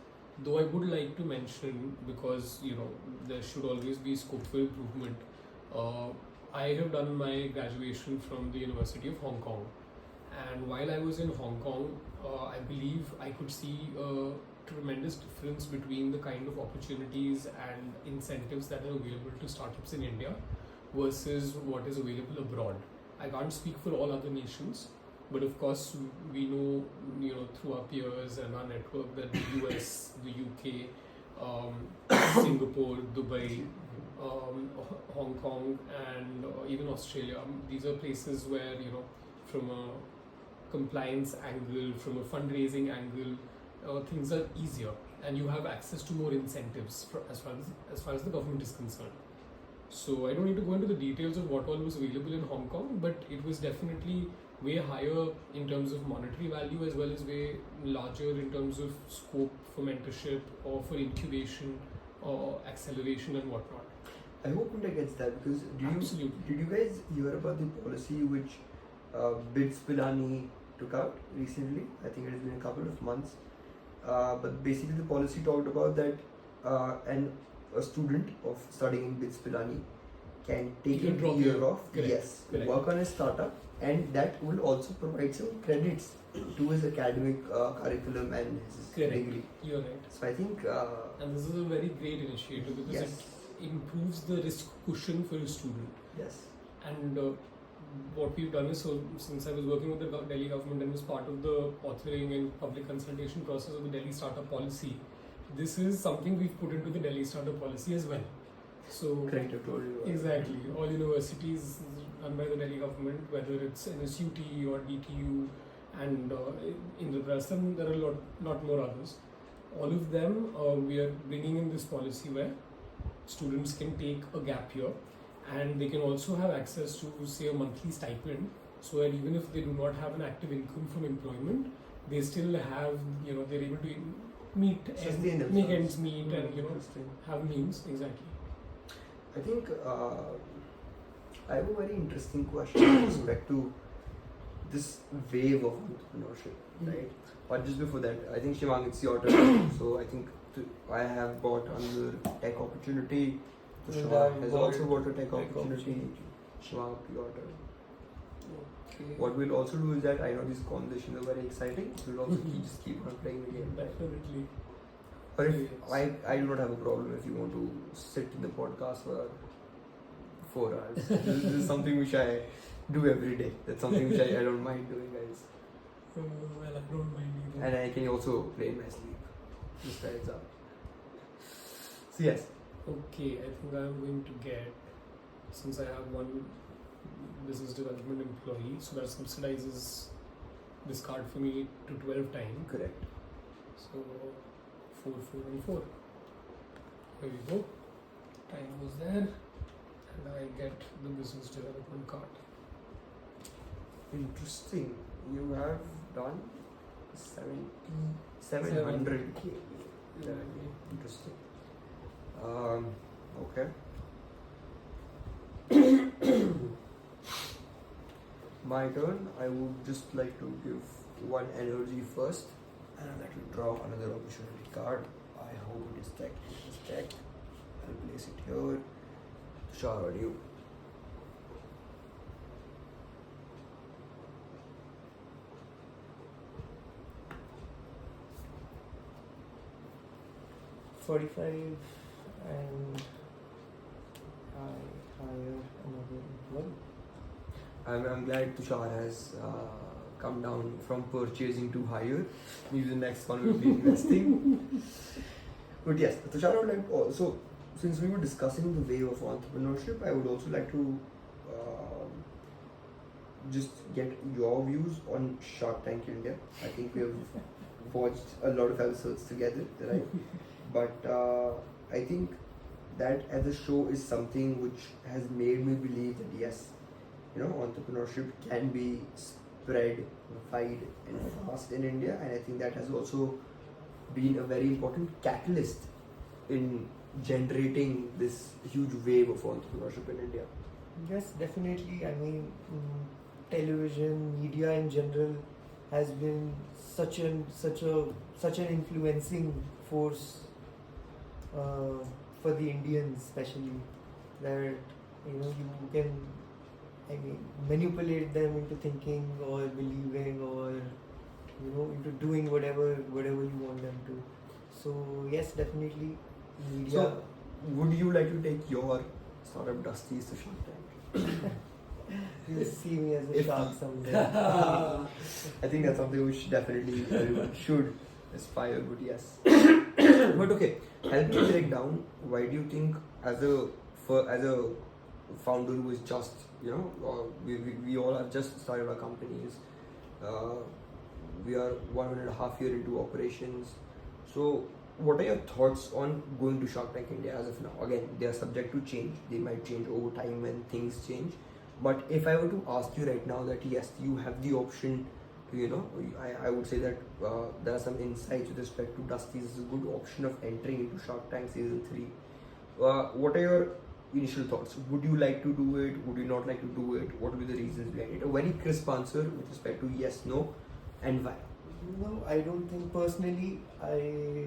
Though I would like to mention, because there should always be scope for improvement, I have done my graduation from the University of Hong Kong. And while I was in Hong Kong, I believe I could see a tremendous difference between the kind of opportunities and incentives that are available to startups in India versus what is available abroad. I can't speak for all other nations, but of course we know through our peers and our network that the US, the UK, Singapore, Dubai, Hong Kong, and even Australia. These are places where from a compliance angle, from a fundraising angle, things are easier, and you have access to more incentives as far as the government is concerned. So I don't need to go into the details of what all was available in Hong Kong, but it was definitely way higher in terms of monetary value as well as way larger in terms of scope for mentorship or for incubation or acceleration and whatnot. I hope India gets that, because did you guys hear about the policy which BITS Pilani took out recently? I think it has been a couple of months. But basically the policy talked about that a student of studying in BITS Pilani can take a year off, work on a startup, and that will also provide some credits to his academic curriculum and his degree. You're right. So I think... and this is a very great initiative because it improves the risk cushion for a student. Yes. And what we've done is, so since I was working with the Delhi government and was part of the authoring and public consultation process of the Delhi Startup Policy, this is something we've put into the Delhi Startup Policy as well. So Correct, I told you. exactly, all universities run by the Delhi government, whether it's NSUT or DTU, and Indraprastham, there are a lot more others. All of them, we are bringing in this policy where students can take a gap year, and they can also have access to, say, a monthly stipend, so that even if they do not have an active income from employment, they still have, they're able to meet Sustain make themselves. ends meet and Interesting. have means. Exactly. I think I have a very interesting question with respect to this wave of entrepreneurship, right? But just before that, I think Shivang, it's your turn. So I think I have got another tech opportunity. Tushar has also got a tech opportunity. Shivang, your turn. Okay. What we'll also do is that I know these conversations are very exciting. So we'll also just keep on playing the game. Definitely. But if Yes. I do not have a problem if you want to sit in the podcast for 4 hours. This is something which I do every day. That's something which I don't mind doing, guys. Well, I don't mind either. And I can also play in my sleep. Just heads up. So yes, Okay, I think I'm going to get, since I have one business development employee, so that subsidizes this card for me to 12 times. correct. So 4, 4, and 4. Here we go. Time was there, and I get the business development card. Interesting. You have done 700k. Interesting. Okay. My turn. I would just like to give one energy first, and I'd like to draw another opportunity card. I hope it is stacked. It is stacked. I'll place it here. Tushar, on you. $45 and I hire another employee. I'm glad Tushar has come down from purchasing to hire. Maybe the next one will be investing. But yes, Tushar, I would like to also, since we were discussing the wave of entrepreneurship, I would also like to just get your views on Shark Tank India. I think we have watched a lot of episodes together, right? But I think that as a show is something which has made me believe that yes, entrepreneurship can be spread wide and fast in India, and I think that has also been a very important catalyst in generating this huge wave of entrepreneurship in India. Yes, definitely. I mean, television, media in general has been such an influencing force for the Indians, especially, that you can, manipulate them into thinking or believing or into doing whatever you want them to. So yes, definitely media. So, would you like to take your startup Dusties to Shark Tank? You see me as a If- shark someday. I think that's something which definitely everyone should aspire, but yes. But okay, help me break down. Why do you think, as a founder who is just, we all have just started our companies. We are 1.5 years into operations. So, what are your thoughts on going to Shark Tank India as of now? Again, they are subject to change. They might change over time when things change. But if I were to ask you right now that yes, you have the option to, I would say that there are some insights with respect to Dusty's is a good option of entering into Shark Tank Season 3. What are your initial thoughts? Would you like to do it? Would you not like to do it? What would be the reasons behind it? A very crisp answer with respect to yes, no, and why. No, I don't think personally I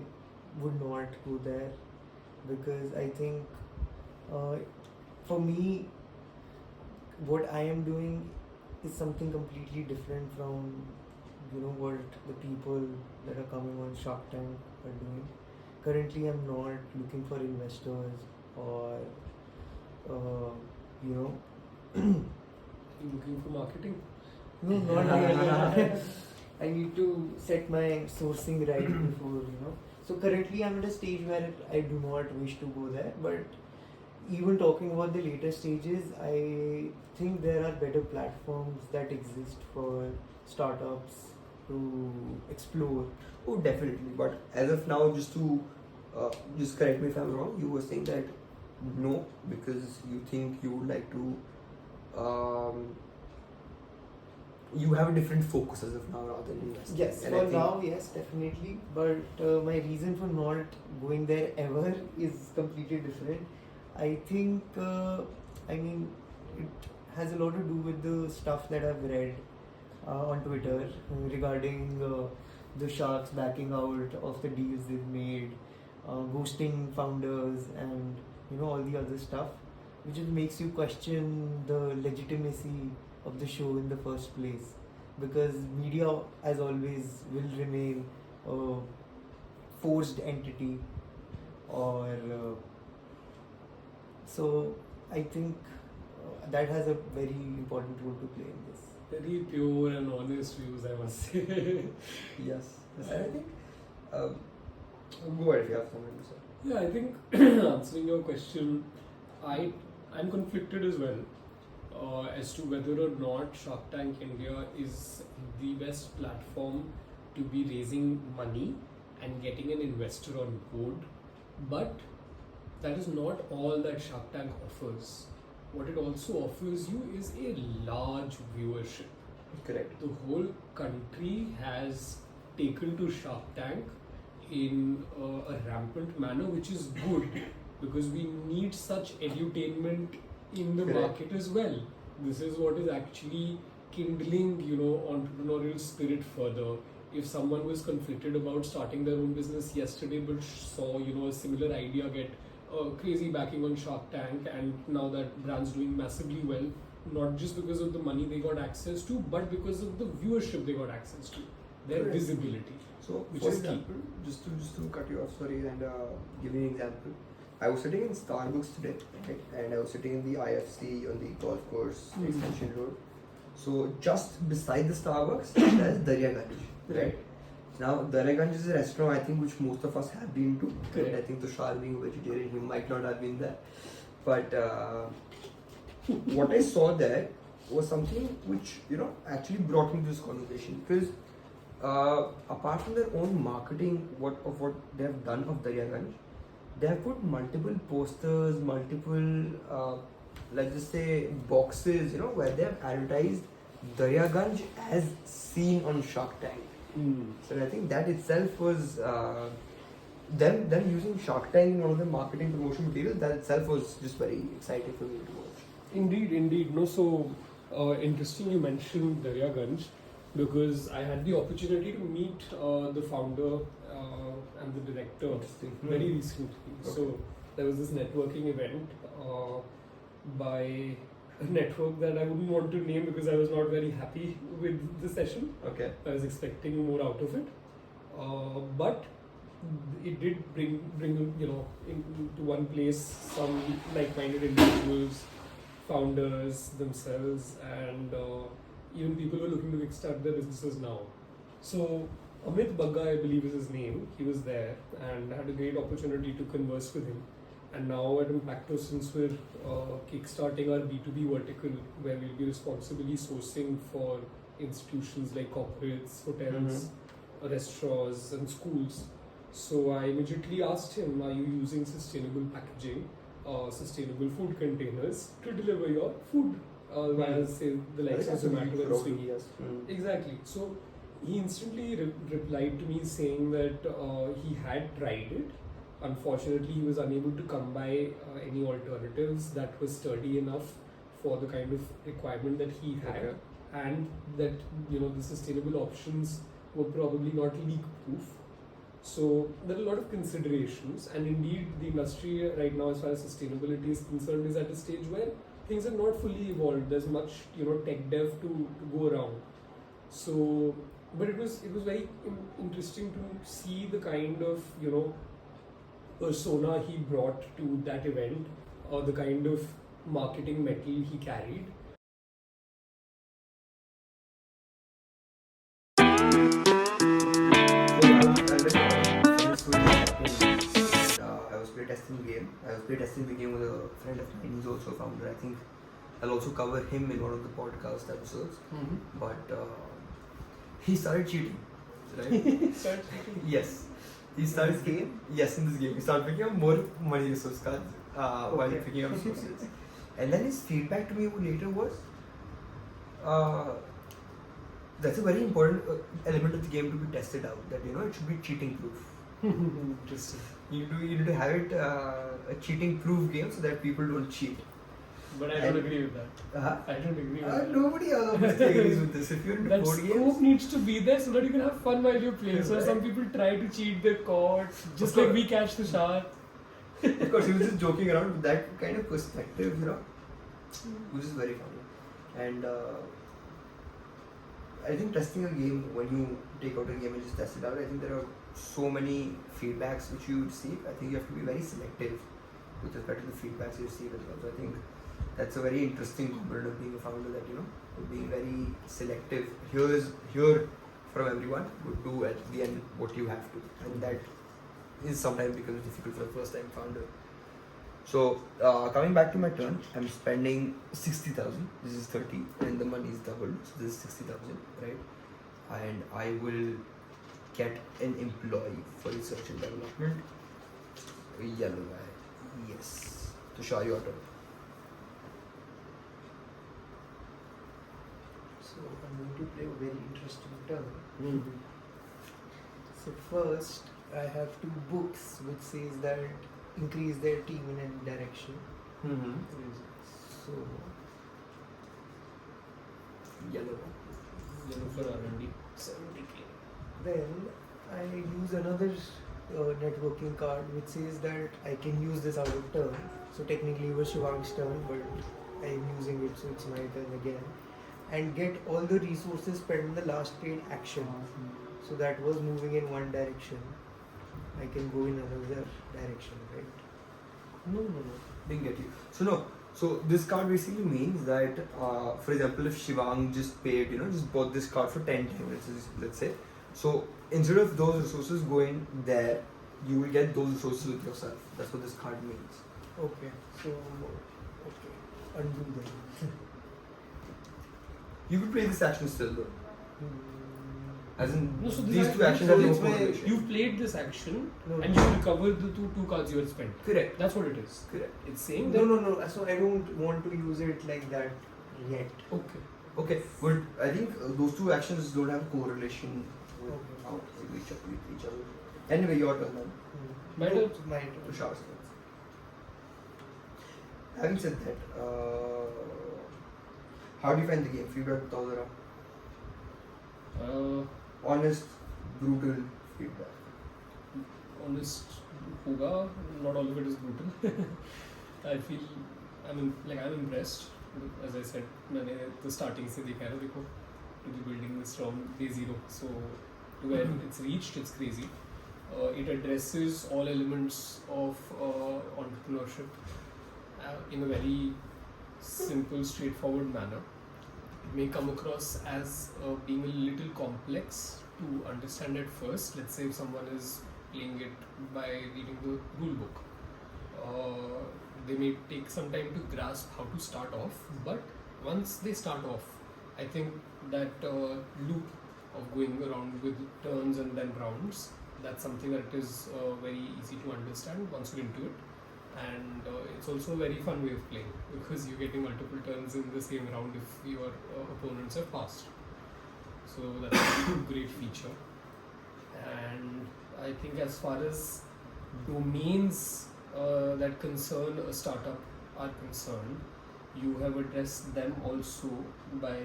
would not go there, because I think for me, what I am doing is something completely different from what the people that are coming on Shark Tank are doing. Currently, I'm not looking for investors or You looking for marketing? No, not really. I need to set my sourcing right before. So currently I'm at a stage where I do not wish to go there, but even talking about the later stages, I think there are better platforms that exist for startups to explore. Oh, definitely. But as of now, just correct me if I'm wrong. You were saying that no, because you think you would like to. You have a different focus as of now rather than investing. Yes, And for now, yes, definitely. But my reason for not going there ever is completely different. I think, it has a lot to do with the stuff that I've read on Twitter regarding the sharks backing out of the deals they've made, ghosting founders, and all the other stuff, which just makes you question the legitimacy of the show in the first place, because media, as always, will remain a forced entity, or so I think that has a very important role to play in this. Very pure and honest views, I must say. Yes. And I think. Go ahead if you have something to say. Yeah, I think answering your question, I'm conflicted as well as to whether or not Shark Tank India is the best platform to be raising money and getting an investor on board. But that is not all that Shark Tank offers. What it also offers you is a large viewership. Correct. The whole country has taken to Shark Tank in a rampant manner, which is good because we need such edutainment in the Correct. market as well. This is what is actually kindling, entrepreneurial spirit further. If someone was conflicted about starting their own business yesterday but saw, a similar idea get crazy backing on Shark Tank, and now that brand's doing massively well, not just because of the money they got access to, but because of the viewership they got access to, their Correct. visibility. So, Which for is key. example, just to cut you off, sorry, and give you an example. I was sitting in Starbucks today, right? And I was sitting in the IFC on the golf course, Extension Road. So just beside the Starbucks, there's Daryaganj, right? Now, Daryaganj is a restaurant I think which most of us have been to. Correct. And I think Tushar being a vegetarian, he might not have been there. But what I saw there was something which actually brought me to this conversation, because apart from their own marketing, what they have done of Daryaganj, they have put multiple posters, multiple let's just say boxes, where they have advertised Daryaganj as seen on Shark Tank. So I think that itself was them using Shark Tank in one of the marketing promotion materials. That itself was just very exciting for me to watch. Indeed. No, so interesting you mentioned Daryaganj, because I had the opportunity to meet the founder and the director very recently. Okay. So there was this networking event by a network that I wouldn't want to name because I was not very happy with the session. Okay. I was expecting more out of it, but it did bring into one place some like-minded individuals, founders themselves, and even people who are looking to kickstart their businesses now. So Amit Bagga, I believe is his name. He was there and I had a great opportunity to converse with him. And now at Impacto, since we're kickstarting our B2B vertical, where we'll be responsibly sourcing for institutions like corporates, hotels, restaurants, and schools. So I immediately asked him, are you using sustainable packaging, sustainable food containers to deliver your food via, say, the likes of Zomato and Swiggy? Yes. Exactly. So he instantly replied to me saying that he had tried it. Unfortunately, he was unable to come by any alternatives that was sturdy enough for the kind of requirement that he had, Okay. and that the sustainable options were probably not leak proof. So there are a lot of considerations, and indeed the industry right now, as far as sustainability is concerned, is at a stage where things are not fully evolved. There's much tech dev to go around. So, but it was very interesting to see the kind of persona he brought to that event, or the kind of marketing metal he carried. testing the game. I was play testing the game with a friend of mine. He's also a founder. I think I'll also cover him in one of the podcast episodes. But he started cheating, right? Start thinking. Yes. He started this game? Yes, in this game. He started picking up more money resource cards while Okay. picking up resources. And then his feedback to me later was, that's a very important element of the game to be tested out. That it should be cheating proof. Interesting. You need to have it a cheating proof game so that people don't cheat. But I don't agree with that. I don't agree with that. Nobody obviously agrees with this. If you're into That board scope games, needs to be there so that you can have fun while you're playing. So Right. some people try to cheat their cards, just Of like course. we catch the shark. of course, he was just joking around with that kind of perspective, which is very funny. And I think testing a game, when you take out a game and just test it out, I think there are so many feedbacks which you receive. I think you have to be very selective with respect to the feedbacks you receive as well. So I think that's a very interesting component of being a founder, that being very selective. Hear from everyone, but do at the end what you have to, and that is sometimes becomes difficult for a first time founder. So coming back to my turn, I'm spending 60,000. This is 30, and the money is doubled. So this is 60,000, right? And I will get an employee for research and development. A yellow guy. Yes. Tushar, your turn. So I'm going to play a very interesting turn. So first, I have two books which says that increase their team in any direction. So Yellow. Yellow for R&D, 70k. then I use another networking card which says that I can use this out of turn. So technically it was Shivang's turn, but I am using it, so it's my turn again. And get all the resources spent in the last paid action. So that was moving in one direction. I can go in another direction, right? No. Didn't get you. So no. So this card basically means that, for example, if Shivang just paid, just bought this card for 10 times, let's say. So instead of those resources going there, you will get those resources with yourself. That's what this card means. Okay. So undo them. You could play this action still though. As in, No, so this these action- two actions so have no it's my- correlation. You played this action No, and you recover the two cards you had spent. Correct. That's what it is. Correct. It's saying that. No. So I don't want to use it like that yet. Okay. But I think those two actions don't have a correlation with Okay. with each other. Anyway, your turn then. My turn? My turn. Tushar's turn. Having said that, how do you find the game? Feedback with Taldara. Honest, brutal feedback. Honest hoga, not all of it is brutal. I feel, I'm impressed. As I said, मैंने the starting से देखा है देखो, to the building this from day zero. So to where it's reached, it's crazy. It addresses all elements of entrepreneurship in a very simple, straightforward manner. It may come across as being a little complex to understand at first. Let's say if someone is playing it by reading the rule book, they may take some time to grasp how to start off, but once they start off, I think that loop of going around with turns and then rounds, that's something that is very easy to understand once you're into it. And it's also a very fun way of playing because you're getting multiple turns in the same round if your opponents have passed. So that's a great feature. And I think as far as domains that concern a startup are concerned, you have addressed them also by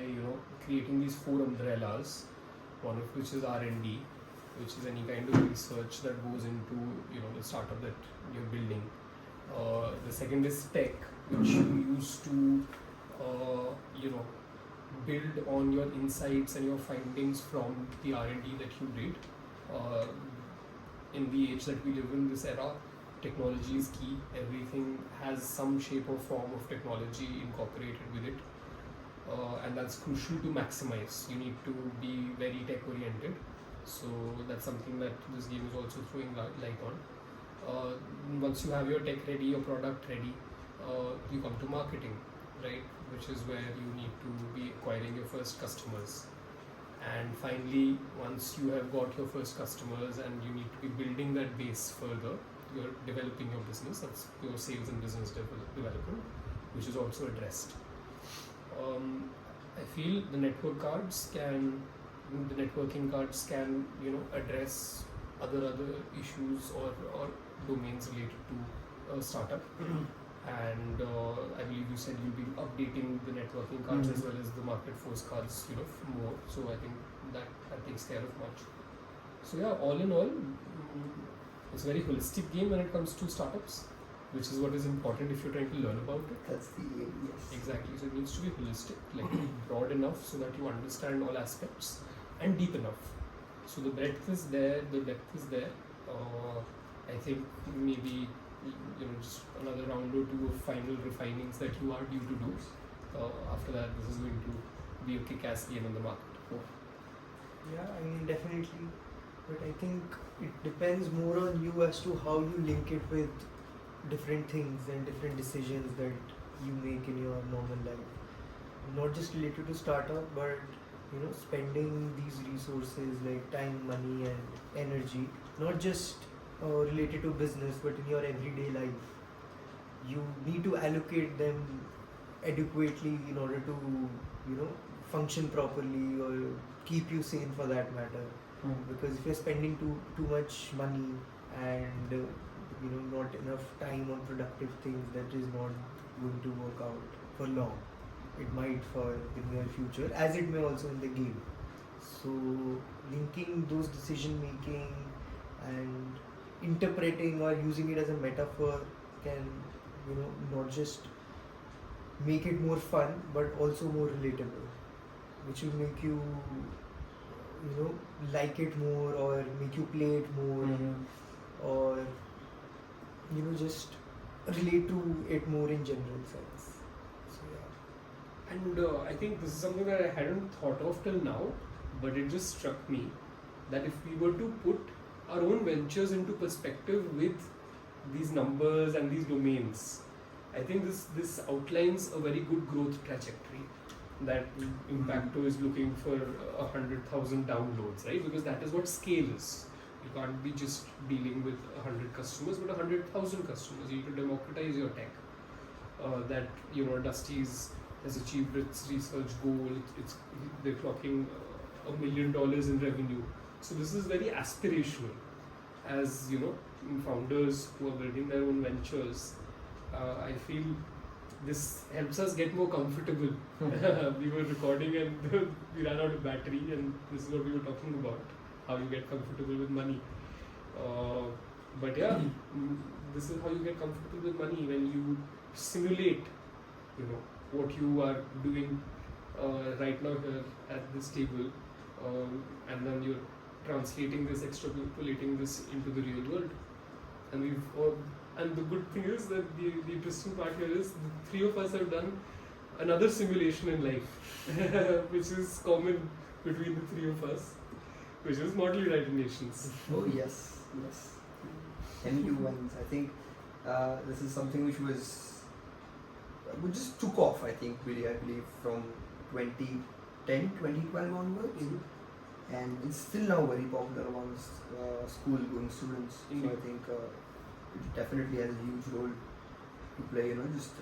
creating these 4 umbrellas, one of which is R&D, which is any kind of research that goes into the startup that you're building. The second is tech, which you use to build on your insights and your findings from the R&D that you did. In the age that we live in, this era, technology is key. Everything has some shape or form of technology incorporated with it, and that's crucial to maximize. You need to be very tech oriented, so that's something that this game is also throwing light on. once you have your tech ready, your product ready, you come to marketing, right? Which is where you need to be acquiring your first customers. And finally, once you have got your first customers and you need to be building that base further, you're developing your business. That's your sales and business development, which is also addressed. I feel the networking cards can address other issues or domains related to a startup. And I believe you said you'll be updating the networking cards as well as the market force cards, more. So I think that takes care of much. So yeah, all in all, it's a very holistic game when it comes to startups, which is what is important if you're trying to learn about it. That's the aim, yes. Exactly. So it needs to be holistic, like broad enough so that you understand all aspects, and deep enough. So the breadth is there, the depth is there. I think maybe just another round or two of final refinings that you are due to do. After that, this is going to be a kick-ass game in the market. Yeah, I mean, definitely. But I think it depends more on you as to how you link it with different things and different decisions that you make in your normal life. Not just related to startup, but spending these resources like time, money, and energy, not just related to business, but in your everyday life. You need to allocate them adequately in order to, function properly or keep you sane for that matter. Because if you're spending too much money and not enough time on productive things, that is not going to work out for long. It might for the near future, as it may also in the game. So linking those decision making and interpreting or using it as a metaphor can not just make it more fun but also more relatable, which will make you like it more or make you play it more, or just relate to it more in general sense. So yeah. And I think this is something that I hadn't thought of till now, but it just struck me that if we were to put our own ventures into perspective with these numbers and these domains, I think this outlines a very good growth trajectory that Impacto is looking for 100,000 downloads, right? Because that is what scale is. You can't be just dealing with 100 customers, but 100,000 customers. You need to democratize your tech. That Dusty's has achieved its research goal. They're clocking $1 million in revenue. So this is very aspirational. As founders who are building their own ventures, I feel this helps us get more comfortable. We were recording and we ran out of battery, and this is what we were talking about, how you get comfortable with money. But yeah, this is how you get comfortable with money, when you simulate what you are doing right now here at this table, and then you're translating this, extrapolating this into the real world. And and the good thing is that the interesting part here is the three of us have done another simulation in life, which is common between the three of us, which is Model United Nations. Oh yes. MUNs. I think this is something which just took off. I think really, I believe from 2010, 2012 onwards, and it's still now very popular amongst school-going students. So I think it definitely has a huge role to play. Just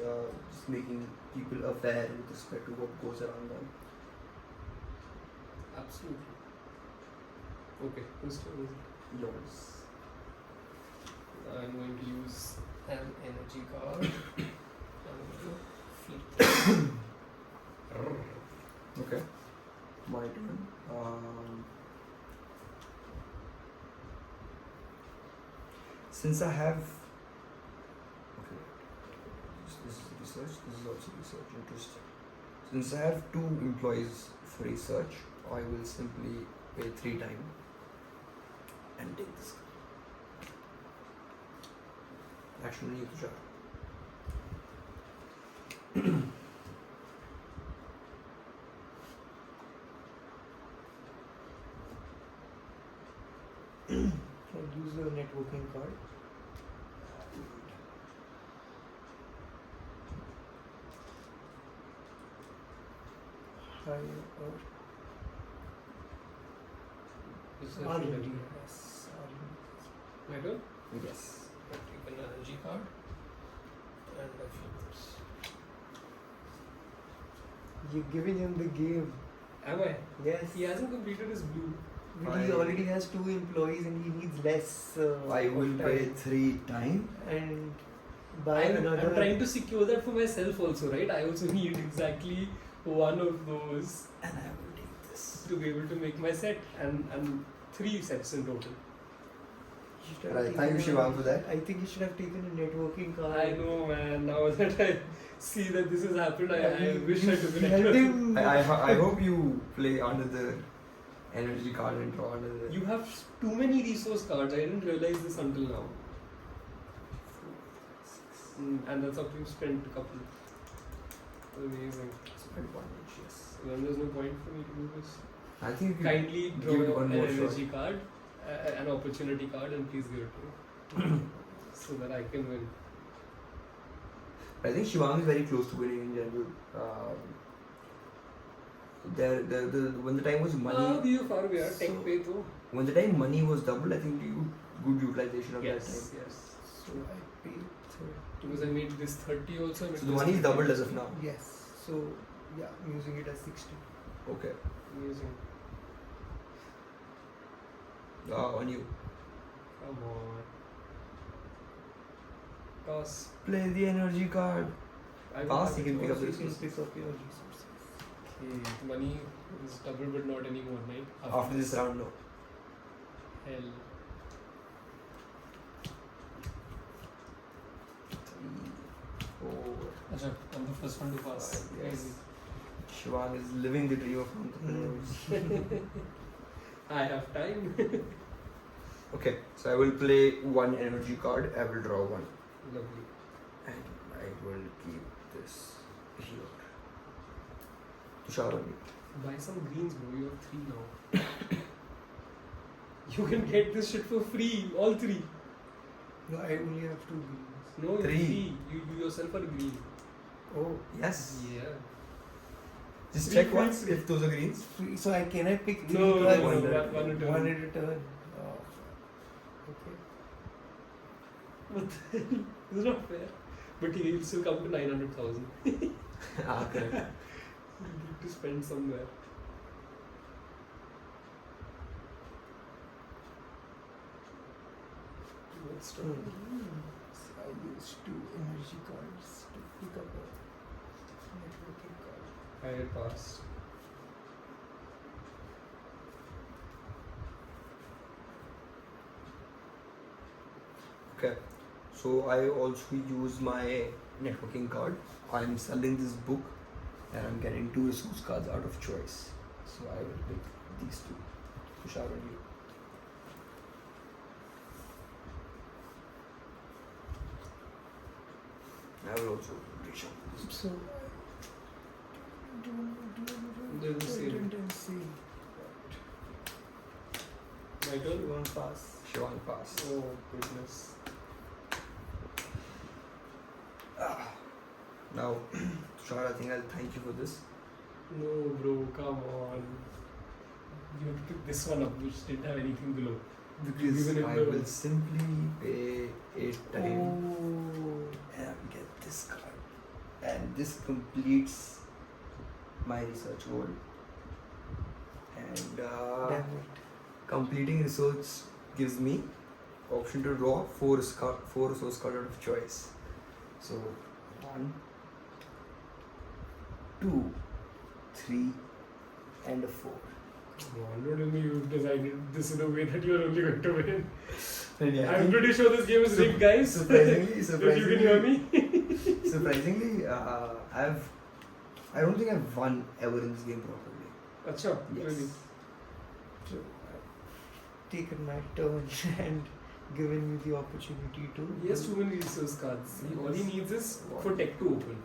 making people aware with respect to what goes around them. Absolutely. Okay, whose turn is it? Yours. I'm going to use an energy card. I'm going to flip. Okay. My turn. Since I have this is research, this is also research. Interesting. Since I have 2 employees for research, I will simply pay 3 times and take this. Actually, need to job. I'll use a networking card. High or R&D. Yes, R&D. My turn? Yes. I take an energy card and I flip this. You're giving him the game. Am I? Yes. He hasn't completed his blue. But he already has 2 employees and he needs less. I will of pay time. 3 time. And buy I'm another. trying to secure that for myself also, right? I also need exactly one of those And I will take this. to be able to make my set and 3 sets in total. You should have Right, taken thank you, a- Shivang, for that. I think you should have taken a networking card. I know, man. Now that I see that this has happened, I wish I took You an helped extra. him. I hope you play under the energy card and draw under the. You have too many resource cards. I didn't realize this until now. And that's after you spent a couple. Amazing. Advantage, yes. Then there's no point for me to do this. I think you Kindly give draw it one an more energy card, an opportunity card, and please give it to me so that I can win. I think Shivang is very close to winning in general. When the time was money, We are far away. Tech So- pay though. when the time money was doubled, I think you good utilization of Yes, that yes. So I paid 30. Because I made this 30 also. I time. made So the this money is 30 doubled as also. of now. Yes. So yeah, I'm using it as 60. Okay. Amazing. On you. Come on. Toss. Play the energy card. I will Pass, have you it can pick toss. up the You can resources. pick up your resources. Okay, money is double but not anymore, right? After this round, no. Hell. 3, 4. Achha, I'm the first one to pass. Yes. Easy. Shivang is living the dream of entrepreneurs. I have time. Okay, so I will play 1 energy card. I will draw 1. Lovely. And I will keep this here. Tushar on you. Buy some greens, bro. You have 3 now. You can get this shit for free. All 3. No, I only have 2 greens. No, you 3. You yourself are green. Oh, Yes. Yeah. Just Three check once greens. if those are greens. free. So I can I pick 3 No, cards? one one at a at a turn. One at a turn. Oh, okay. What the hell? This is not fair. But he'll still come to 900,000. Correct. You need to spend somewhere. What's So I used 2 energy cards to pick up a networking card. I passed. Okay. So I also use my networking card. I'm selling this book and I'm getting 2 resource cards out of choice. So I will pick these 2. Tushar on you. I will also reach out to this. So They're the same. and see. My turn? One pass. Shivang pass. Oh, goodness. Now, Tushar, I think I'll thank you for this. No, bro, come on. You have to pick this one up, which didn't have anything below. Because Even if I the- will simply pay 8 time Oh. and I will get this card. And this completes my research goal. And Damn it. completing research gives me option to draw 4 resource card out of choice. So 1, 2, 3, and a 4. Come on, don't tell me you've designed this in a way that you're only going to win. And yeah, I'm pretty sure this game is rigged, guys. Surprisingly, If you can hear me. surprisingly, I don't think I've won ever in this game properly. Acha, Yes. really. So I've taken my turn and given you the opportunity to. He has too many resource cards. All he needs is for tech to open.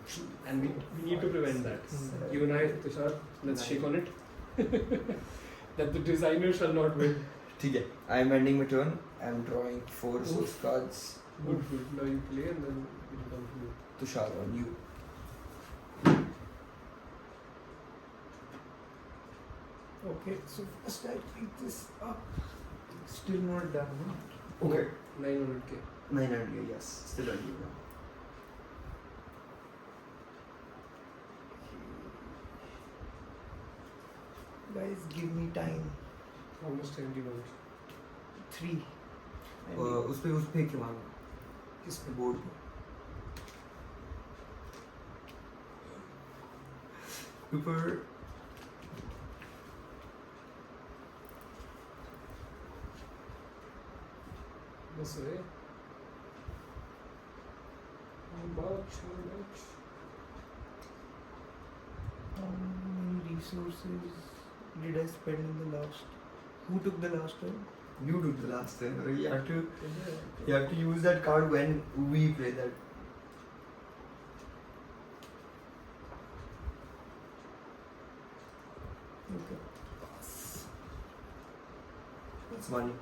And we need to prevent that. Mm. You and I, Tushar, let's shake on it. That the designer shall not win. Okay, I'm ending my turn. I'm drawing 4 resource cards. Good, good. Now you play and then it'll come to me. Tushar on you. Okay, so first I pick this up. Still not done, no? Okay. 900k. 900, yes. Still on you now. Guys, give me time. How much time do you want? 3. उस पे क्या मांगा? किस पे? Board पे. ऊपर This way. How much? How many resources did I spend in the last? Who took the last one? you took the last thing. You have to use that card when we play that. Okay. That's money.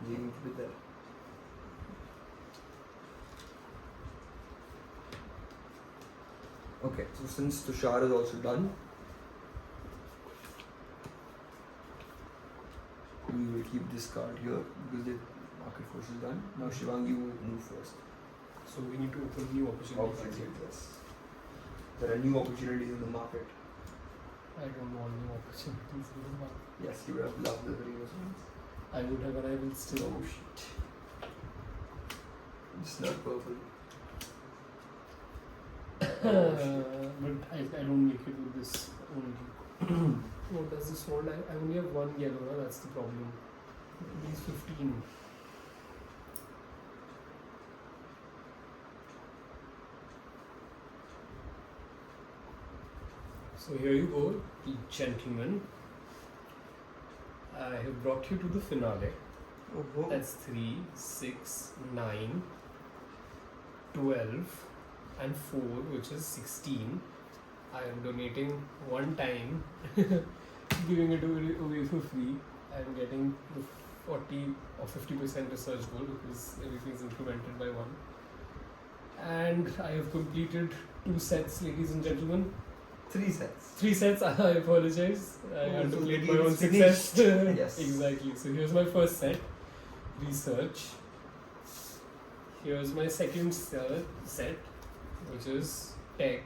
You need to be there. Okay, so since Tushar is also done, we will keep this card here because the market force is done. Now Shivang, you move first. So we need to open new opportunities. Obviously, yes. There are new opportunities in the market. I don't want new opportunities in the market. Yes, you would have loved the previous ones. I would have, but I will still. Oh shit. It's not purple. But I don't make it with this only. What does this hold? I only have one yellow, no? That's the problem. These 15. So here you go, gentlemen. I have brought you to the finale. Oh, That's 3, 6, 9, 12 and 4, which is 16. I am donating one time, giving it away for free. I am getting the 40 or 50% research goal because everything is incremented by 1. And I have completed 2 sets, ladies and gentlemen. 3 sets. 3 sets, I apologize. I Oh, had to so play the my game own is success. finished. Yes. Exactly. So here's my first set, research. Here's my second set, which is tech,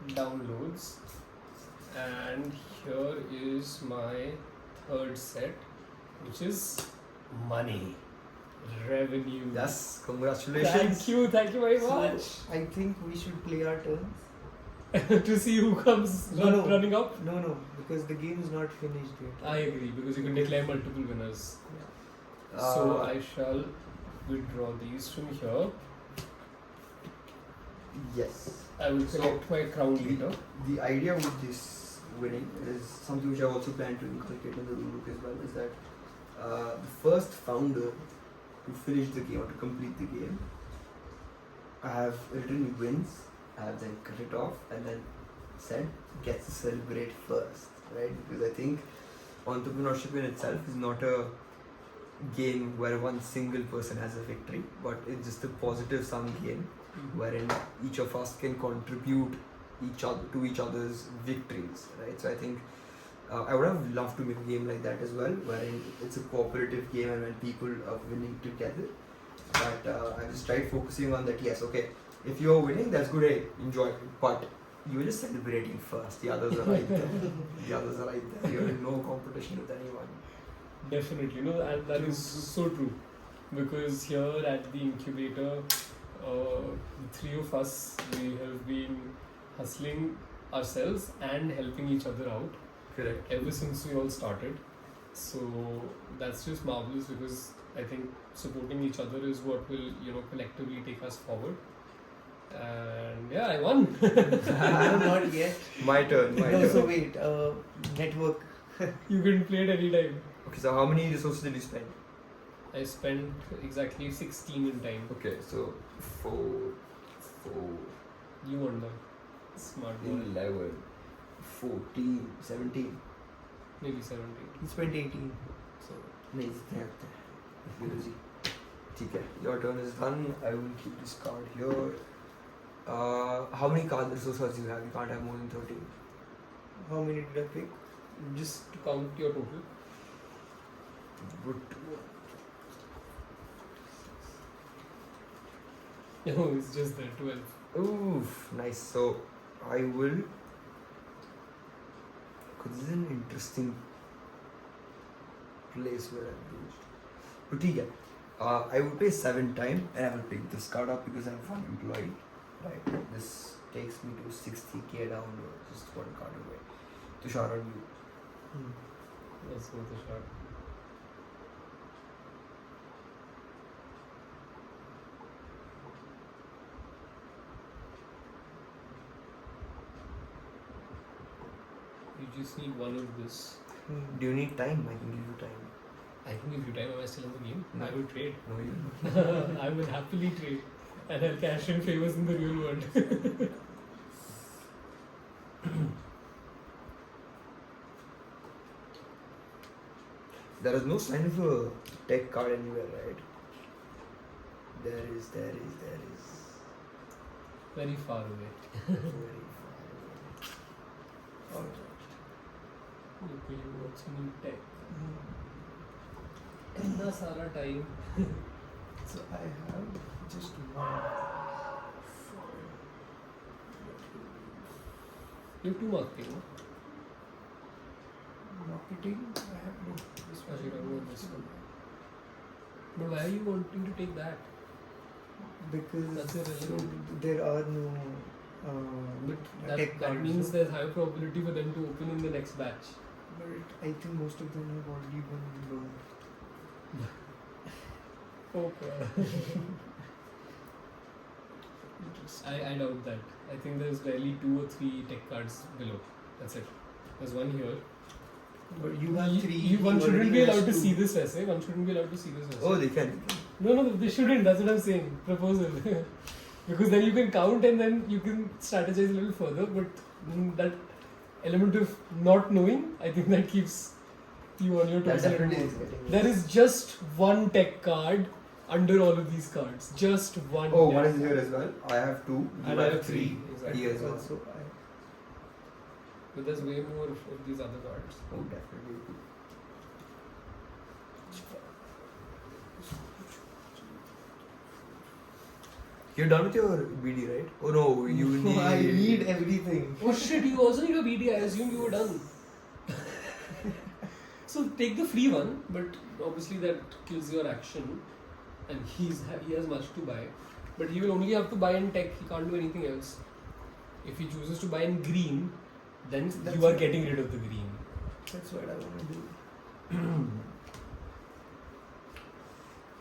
downloads. And here is my third set, which is money, revenue. Yes, congratulations. Thank you very So, much. I think we should play our turns. To see who comes No. running up. No, because the game is not finished yet. I agree, because you can declare multiple winners. Yeah. So I shall withdraw these from here. Yes. I will So, collect my crown later. The idea with this winning is something which I also plan to inculcate in the rulebook as well, is that the first founder to finish the game or to complete the game, I have written wins, I have then cut it off and then said gets to celebrate first, right? Because I think entrepreneurship in itself is not a game where one single person has a victory, but it's just a positive sum game wherein each of us can contribute to each other's victories, right? So I think I would have loved to make a game like that as well, wherein it's a cooperative game and when people are winning together. But I just tried focusing on that. Yes, okay, if you're winning, that's good. Hey, enjoy it. But you're just celebrating first. The others are right there. The others are right there. You're in no competition with anyone. Definitely, no, and that is so true. Because here at the incubator, the 3 of us, we have been hustling ourselves and helping each other out Correct. ever since we all started. So that's just marvelous, because I think supporting each other is what will, collectively take us forward. And yeah, I won. No, not yet. My turn. No, so wait. Network. You can play it anytime. Okay, so how many resources did you spend? I spent exactly 16 in time. Okay, so 4, You won them. Smart boy. 11, 14, 17. Maybe 17. He spent 18. So नहीं जितने आते हैं Guruji. ठीक है, your turn is done. I will keep this card here. How many card resources you have? You can't have more than 13. how many did I pick? just to count your total. Good. No, it's just there, 12. Oof, nice. So I will. Because this is an interesting place where I've used. But ठीक है. I will pay 7 times and I will pick this card up because I have one employee. Right. This takes me to 60k down just one card away. Tushar, on you. Let's go with the shot. You just need one of this. Do you need time? I can give you time. I can give you time. Am I still in the game? No. I will trade. No, you. I will happily trade. And I'll cash in favors in the real world. There is no sign of a tech card anywhere, right? There is. Very far away. Very far away. Alright. Okay, what's new tech? इतना सारा time. So I have just one. You have two marketing, no? Marketing, I have no. This Oh, you don't want this one. But why are you wanting to take that? Because That's irrelevant. there are no But tech that cards. means there's high probability for them to open in the next batch. But I think most of them have already been learned. Okay. I doubt that. I think there's barely 2 or 3 tech cards below. That's it. There's one here. But you have 3. One he shouldn't already be has allowed to 2. see this essay. One shouldn't be allowed to see this essay. Oh, they can. No, they shouldn't. That's what I'm saying. Proposal. Because then you can count and then you can strategize a little further. But that element of not knowing, I think that keeps you on your That toes. a little definitely more. is getting. There is just one tech card under all of these cards. Just one. Oh, tech one is card. here as well. I have 2. You And I have have 3. three. Exactly. Here as well. Also, But there's way more of these other cards. Oh, definitely. You're done with your BD, right? Oh no, you need. I need everything. Oh shit, you also need a BD. I assumed you were done. So take the free one, but obviously that kills your action. And he has much to buy. But he will only have to buy in tech, he can't do anything else. If he chooses to buy in green, then That's you are it. getting rid of the green. That's what I want to do.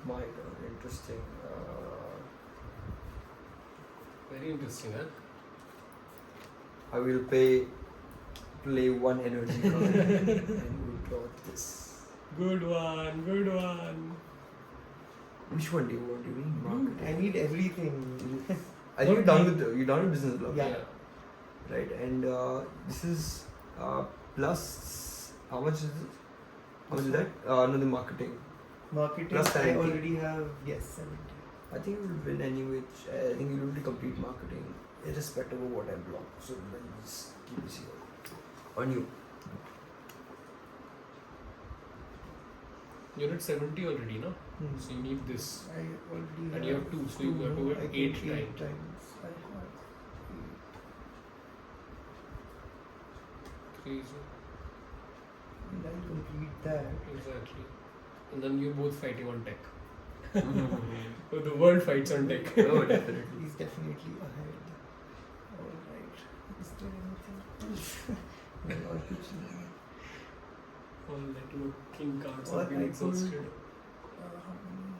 My God, interesting. Very interesting, huh? I will play 1 energy card and withdraw this. Good one, good one. Which one do you want? Do you need marketing? I need everything. I think you're done with business blog. Yeah. Right, and this is plus. How much is it? How much is that? No, the marketing. Marketing, Plus I 70. already have, yes, 70. I think you will win anyway. I think you will be complete marketing, irrespective of what I block. So let's keep this here. On you. You're at 70 already, no? So you need this. I already And you have 2, so you have to no, go I 8 can times. times. I have 8. Crazy. And I'll complete that. Exactly. And then you're both fighting on tech. Mm-hmm. So the world fights on tech. Oh, definitely. He's definitely ahead. Alright. Is there anything else? No, I'll keep seeing. All that king cards Or have been I exhausted. could- how many?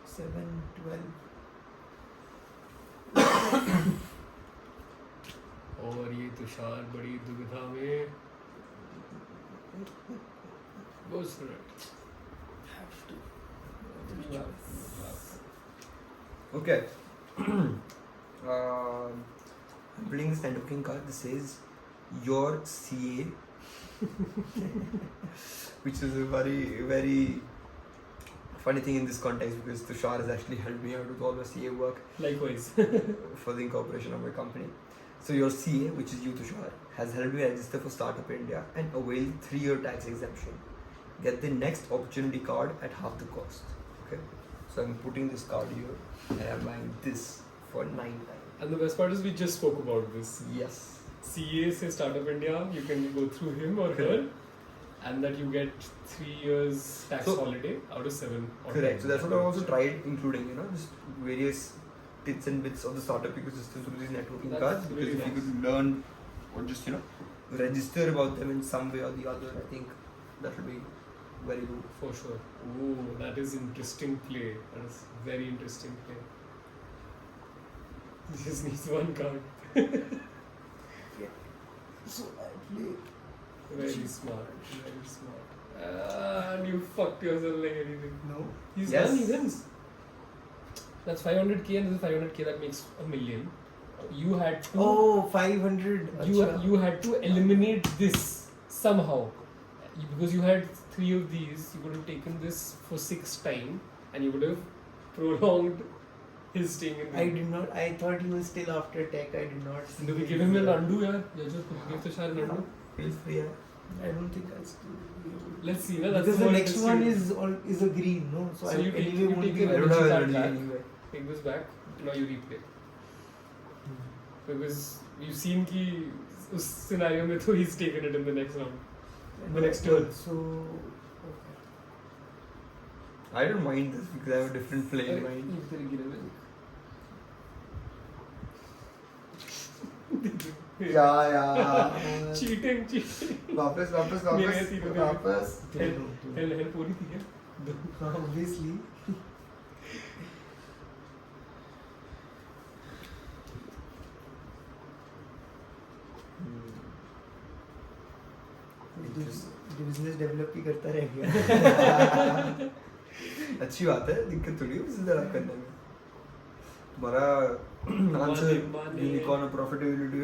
7, 12. और ये तुषार बड़ी दुविधा में goes for it. Have to. Okay. I'm putting this networking card that says your CA, which is a very, very funny thing in this context because Tushar has actually helped me out with all my CA work Likewise. for the incorporation of my company. So your CA, which is you, Tushar, has helped me register for Startup India and avail 3-year tax exemption. Get the next opportunity card at half the cost. Okay. So I'm putting this card here and I'm buying this for 9 times. And the best part is we just spoke about this. Yes. CA says Startup India, you can go through him or her, and that you get 3 years tax holiday out of 7. Or Correct. 10. So that's what I also tried including, just various bits and bits of the startup ecosystem through these networking That's cards. Because really if you nice. could learn or just, register about them in some way or the other, I think that will be very good. For sure. Oh, that is interesting play. That is very interesting play. He just needs one card. So I play. Very smart. Very smart. And you fucked yourself like anything. No. He's Yes. done, he wins. That's 500k and this is 500k, that makes $1 million. You had to Oh, 500. you had to eliminate this somehow. Because you had 3 of these, you would have taken this for 6 time and you would have prolonged his staying in the I did not. I thought he was still after tech. I did not see. Do we give him an undo, yaar? Yeah, just give Tushar an undo. Feel free. I don't think I'll still be able to. Let's see, na? That's Because the more next one interesting. is a green, no? So, So I you take- anyway you won't take be it I able don't to. have energy energy card back. anyway. Take this back, now you replay. Because you've seen कि उस scenario में तो he's taken it in the next round. The next turn. So. I don't mind this because I have a different play in अरे, mind. एक तरह गिरे हुए। Yeah. Cheating. वापस मेरे तीनों में। वापस. हेल पूरी थी क्या? Obviously. बिजनेस डेवलप ही करता रह गया. अच्छी बात है, दिक्कत थोड़ी है बिजनेस डेवलप करने में. तुम्हारा आंसर माने. यूनिकॉर्न प्रॉफिटेबिलिटी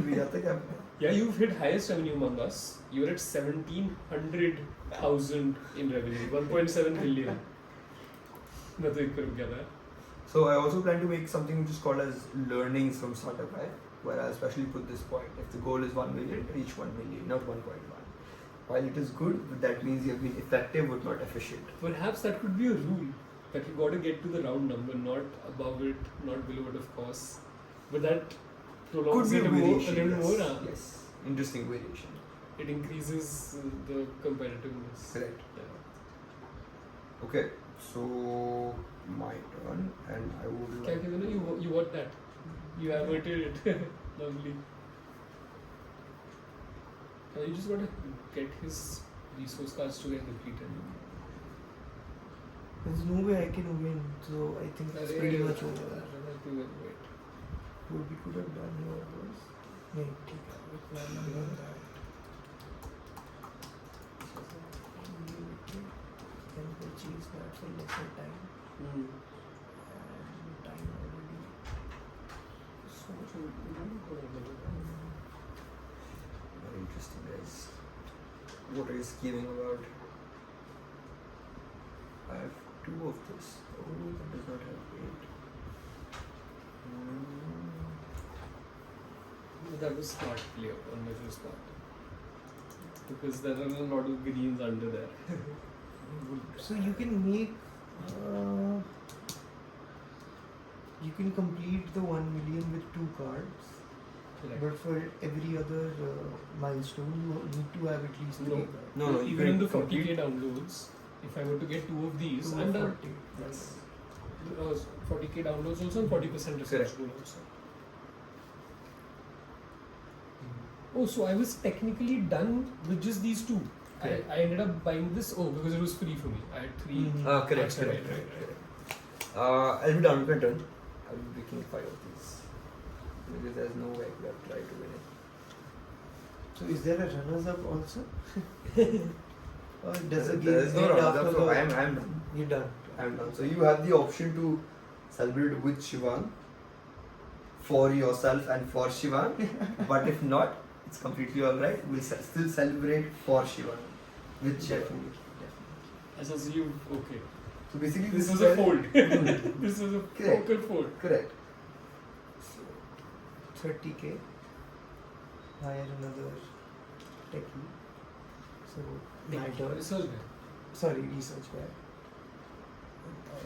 भी जाता है क्या? Yeah, you've hit highest revenue among us. You're at 1700,000 in revenue, 1.7 million. मैं तो एक रुक गया था. So I also plan to make something which is called as learnings from startup, right? Where I especially put this point. If the goal is 1 million, reach 1 million, not 1.1. While it is good, but that means you have been effective but not efficient. Perhaps that could be a rule that you got to get to the round number, not above it, not below it, of course. But that Could prolongs be it a variation. a little yes. more. Yes, interesting variation. It increases the competitiveness. Correct. Yeah. Okay, so my turn, and I would Kya like. कहते हैं ना, you got that. You averted it. Lovely. You just got to get his resource cards to get completed. There's no way I can win, so I think it's pretty much over. Wait. What we could have done here was. No, ठीक है, we plan on doing that. Can purchase that for lesser time. And time already. So much. Very interesting, guys. What are you scheming about? I have 2 of this. Oh, that does not have 8. That was smart play on Measure's part. Because there are a lot of greens under there. So you can make. You can complete the 1 million with 2 cards. Correct. But for every other milestone, you need to have at least 3 No. cards. No, you Even in can the 40k downloads, if I were to get 2 of these, 2 I'm or done. 40. Yes. 40k downloads also and 40% research Correct. goal also. Oh, so I was technically done with just these 2. Correct. I ended up buying this, because it was free for me. I had 3. Correct. Right. I'll be done with my turn. I'll be picking 5 of these. Because there's no way I could have tried to win it. So is there a runners up also? Or does the game There's no end runners after up, so the- I am done. You're done. I'm done. So you have the option to celebrate with Shivang for yourself and for Shivang. But if not, it's completely alright. We'll still celebrate for Shivang with Shivang. So you, okay. So basically, This was is a fold. This was a Correct. poker fold. Correct. So 30K. Hire another techie. So my turn. Research guy. Sorry, research guy. And I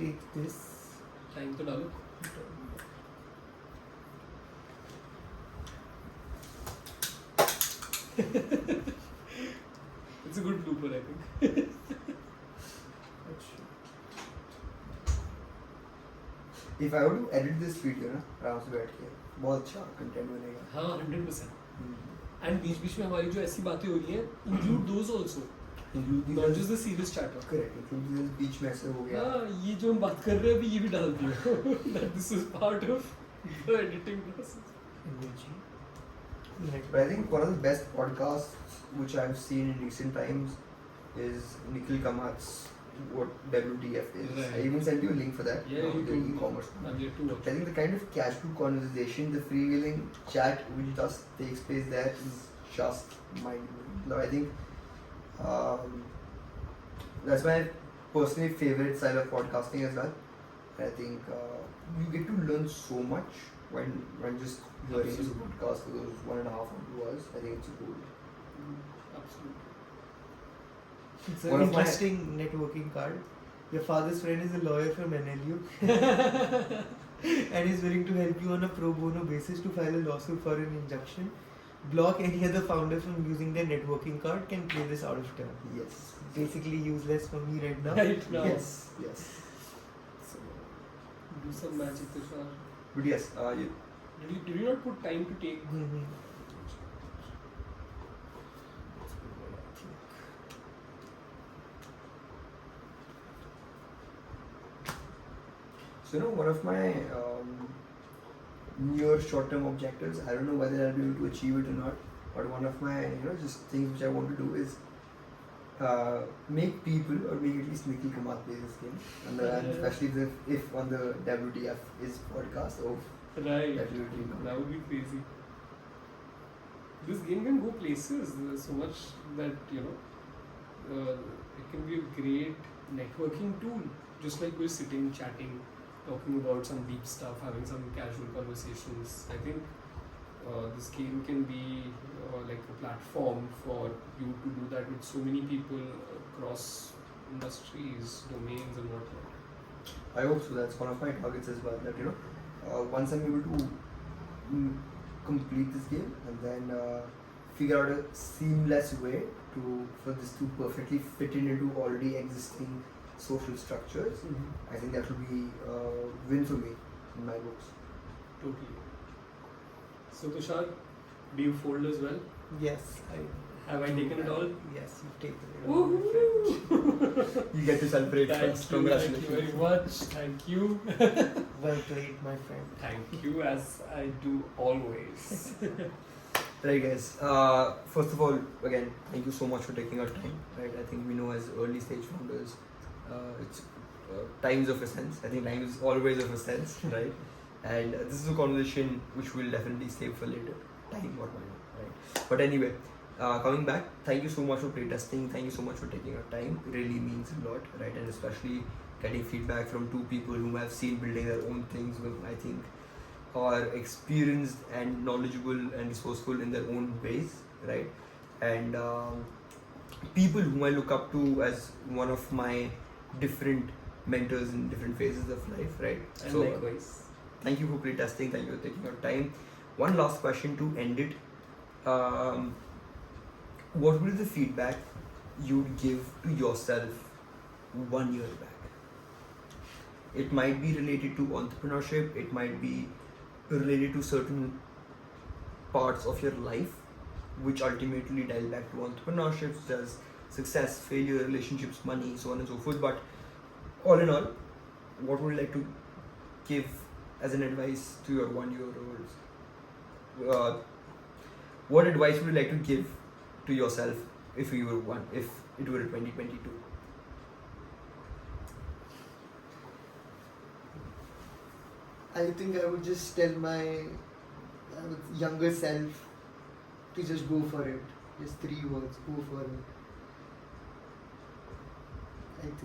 take this. Time to डालो. It's a good blooper, I think. If I were to edit this video ना आराम से बैठ के बहुत अच्छा content बनेगा. हाँ 100%. And बीच में हमारी जो ऐसी बातें हो रही हैं, include those also. Not just the serious chatter. Correct. Include this बीच में ऐसे हो गया. हाँ ये जो हम बात कर रहे हैं अभी ये भी डाल दियो. That this is part of the editing process. But I think one of the best podcasts which I've seen in recent times is Nikhil Kamat's what WTF is. Right. I even sent you a link for that. Yeah, you the told me. e-commerce. I'm yet to watch. I think the kind of casual conversation, the freewheeling chat which just takes place there is just mind-blowing. I think that's my personally favorite style of podcasting as well. I think you get to learn so much when just hearing this podcast for those 1.5 or 2 hours. I think it's a gold. Absolutely. It's One an of my- interesting networking card. Your father's friend is a lawyer from NLU and is willing to help you on a pro bono basis to file a lawsuit for an injunction. Block any other founder from using their networking card, can play this out of turn. Yes. Basically useless for me right now. Right now. Yes. Yes. So, Do some magic, Tushar. but yes, Did you not put time to take? Mhm. so one of my near short-term objectives. I don't know whether I'll be able to achieve it or not. But one of my just things which I want to do is make people or make at least Nikhil Kamat play this game, and especially if on the WTF is podcast of Right. WTF. That would be crazy. This game can go places. There's so much that it can be a great networking tool. Just like we're sitting, chatting, talking about some deep stuff, having some casual conversations. I think this game can be like a platform for you to do that with so many people across industries, domains, and whatnot. I hope so. That's one of my targets as well. That once I'm able to complete this game and then figure out a seamless way for this to perfectly fit into already existing social structures, I think that will be a win for me in my books. Totally. So Tushar, do you fold as well? Yes, Have I taken it all? Yes, you've taken it all. my friend. You get to celebrate first. Thank you Congratulations. very much. Thank you. Well played, my friend. Thank you, as I do always. Right, guys. First of all, again, thank you so much for taking our time. Right, I think we know as early stage founders, it's times of essence. I think time is always of essence, right? And this is a conversation which we'll definitely save for later. Time or money, right? But anyway, coming back, thank you so much for playtesting. Thank you so much for taking our time. It really means a lot, right? And especially getting feedback from two people whom I've seen building their own things with, I think, are experienced and knowledgeable and resourceful in their own ways, right? And people whom I look up to as one of my different mentors in different phases of life, right? And So, likewise. thank you for playtesting. Thank you for taking your time. One last question to end it. What would be the feedback you would give to yourself 1 year back? It might be related to entrepreneurship. It might be related to certain parts of your life, which ultimately dial back to entrepreneurship, such as success, failure, relationships, money, so on and so forth. But all in all, what would you like to give as an advice to your 1 year olds? What advice would you like to give to yourself if it were 2022? I think I would just tell my younger self to just go for it. Just 3 words, go for it. I think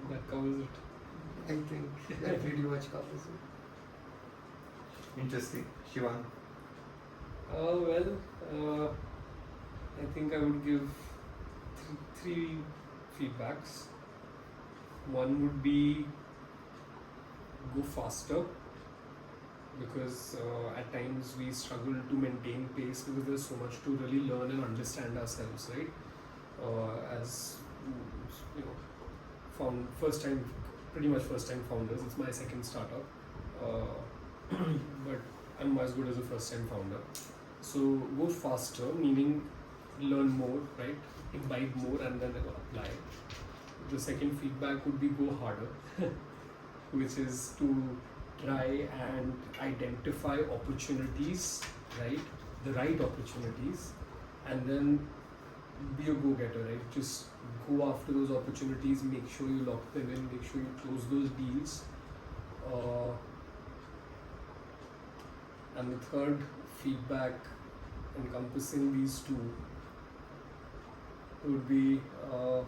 That covers it. I think that pretty much covers it. Interesting. Shivang. I think I would give three feedbacks. One would be go faster, because at times we struggle to maintain pace because there's so much to really learn and understand ourselves, right? As you know, pretty much first time founders. It's my second startup, but I'm as good as a first time founder. So go faster, meaning learn more, right? Imbibe more and then apply. The second feedback would be go harder, which is to try and identify opportunities, right? The right opportunities, and then be a go-getter, right? Just go after those opportunities, make sure you lock them in, make sure you close those deals. And the third feedback encompassing these two would be go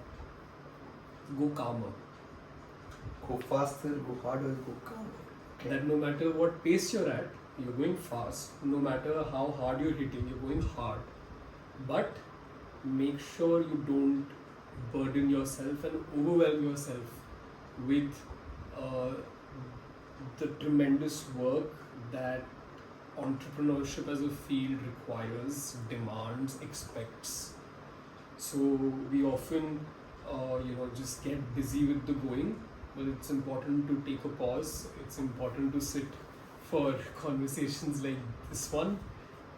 calmer. Go faster, go harder, go calmer. Okay. That no matter what pace you're at, you're going fast. No matter how hard you're hitting, you're going hard. But make sure you don't burden yourself and overwhelm yourself with the tremendous work that entrepreneurship as a field requires, demands, expects. So we often, just get busy with the going, but it's important to take a pause. It's important to sit for conversations like this one.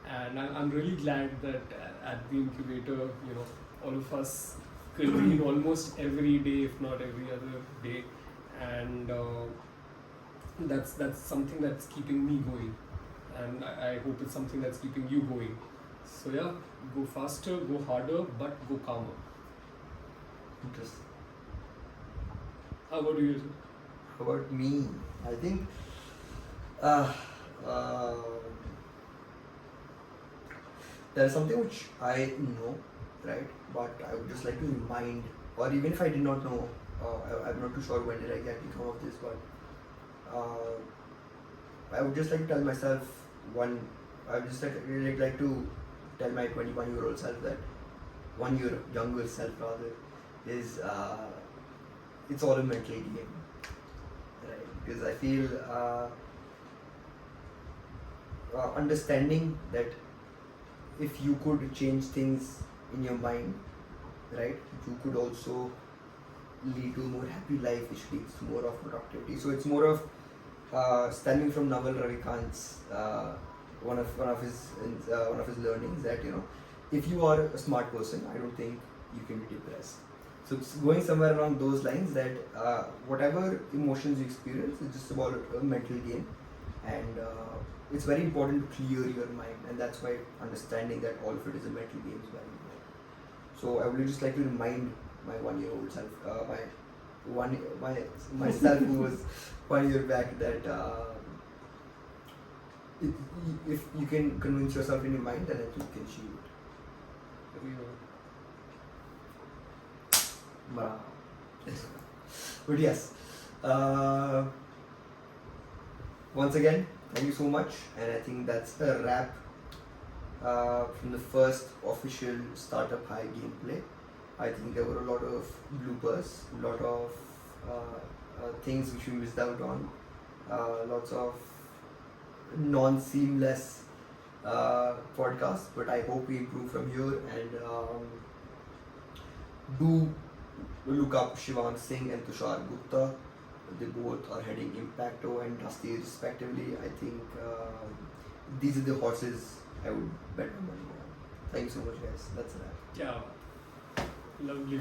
And I'm really glad that at the incubator, all of us convene almost every day, if not every other day. And that's something that's keeping me going. And I hope it's something that's keeping you going. So yeah, go faster, go harder, but go calmer. Interesting. How about you? How about me? I think there's something which I know, right? But I would just like to remind, or even if I did not know, I'm not too sure when did I get to come of this, but I would just like to tell myself I would just really like to tell my 21-year-old self that 1 year younger self rather is it's all a mental game, right? Because I feel understanding that if you could change things in your mind, right, you could also lead to a more happy life, which leads to more of productivity. So it's more of stemming from Naval Ravikant's one of his learnings that if you are a smart person, I don't think you can be depressed. So it's going somewhere along those lines that whatever emotions you experience is just about a mental game, and it's very important to clear your mind, and that's why understanding that all of it is a mental game is very important. So I would just like to remind my 1-year-old self, myself who was 1 year back, that if you can convince yourself in your mind, then I think you can achieve it. But yes, once again, thank you so much, and I think that's a wrap from the first official Startup High gameplay. I think there were a lot of bloopers, a lot of things which we missed out on, lots of non-seamless podcasts, but I hope we improve from here, and do look up Shivang Singh and Tushar Gupta. They both are heading Impacto and Dusty respectively. I think these are the horses I would bet my money on. Thank you so much, guys. That's a wrap. Yeah, lovely.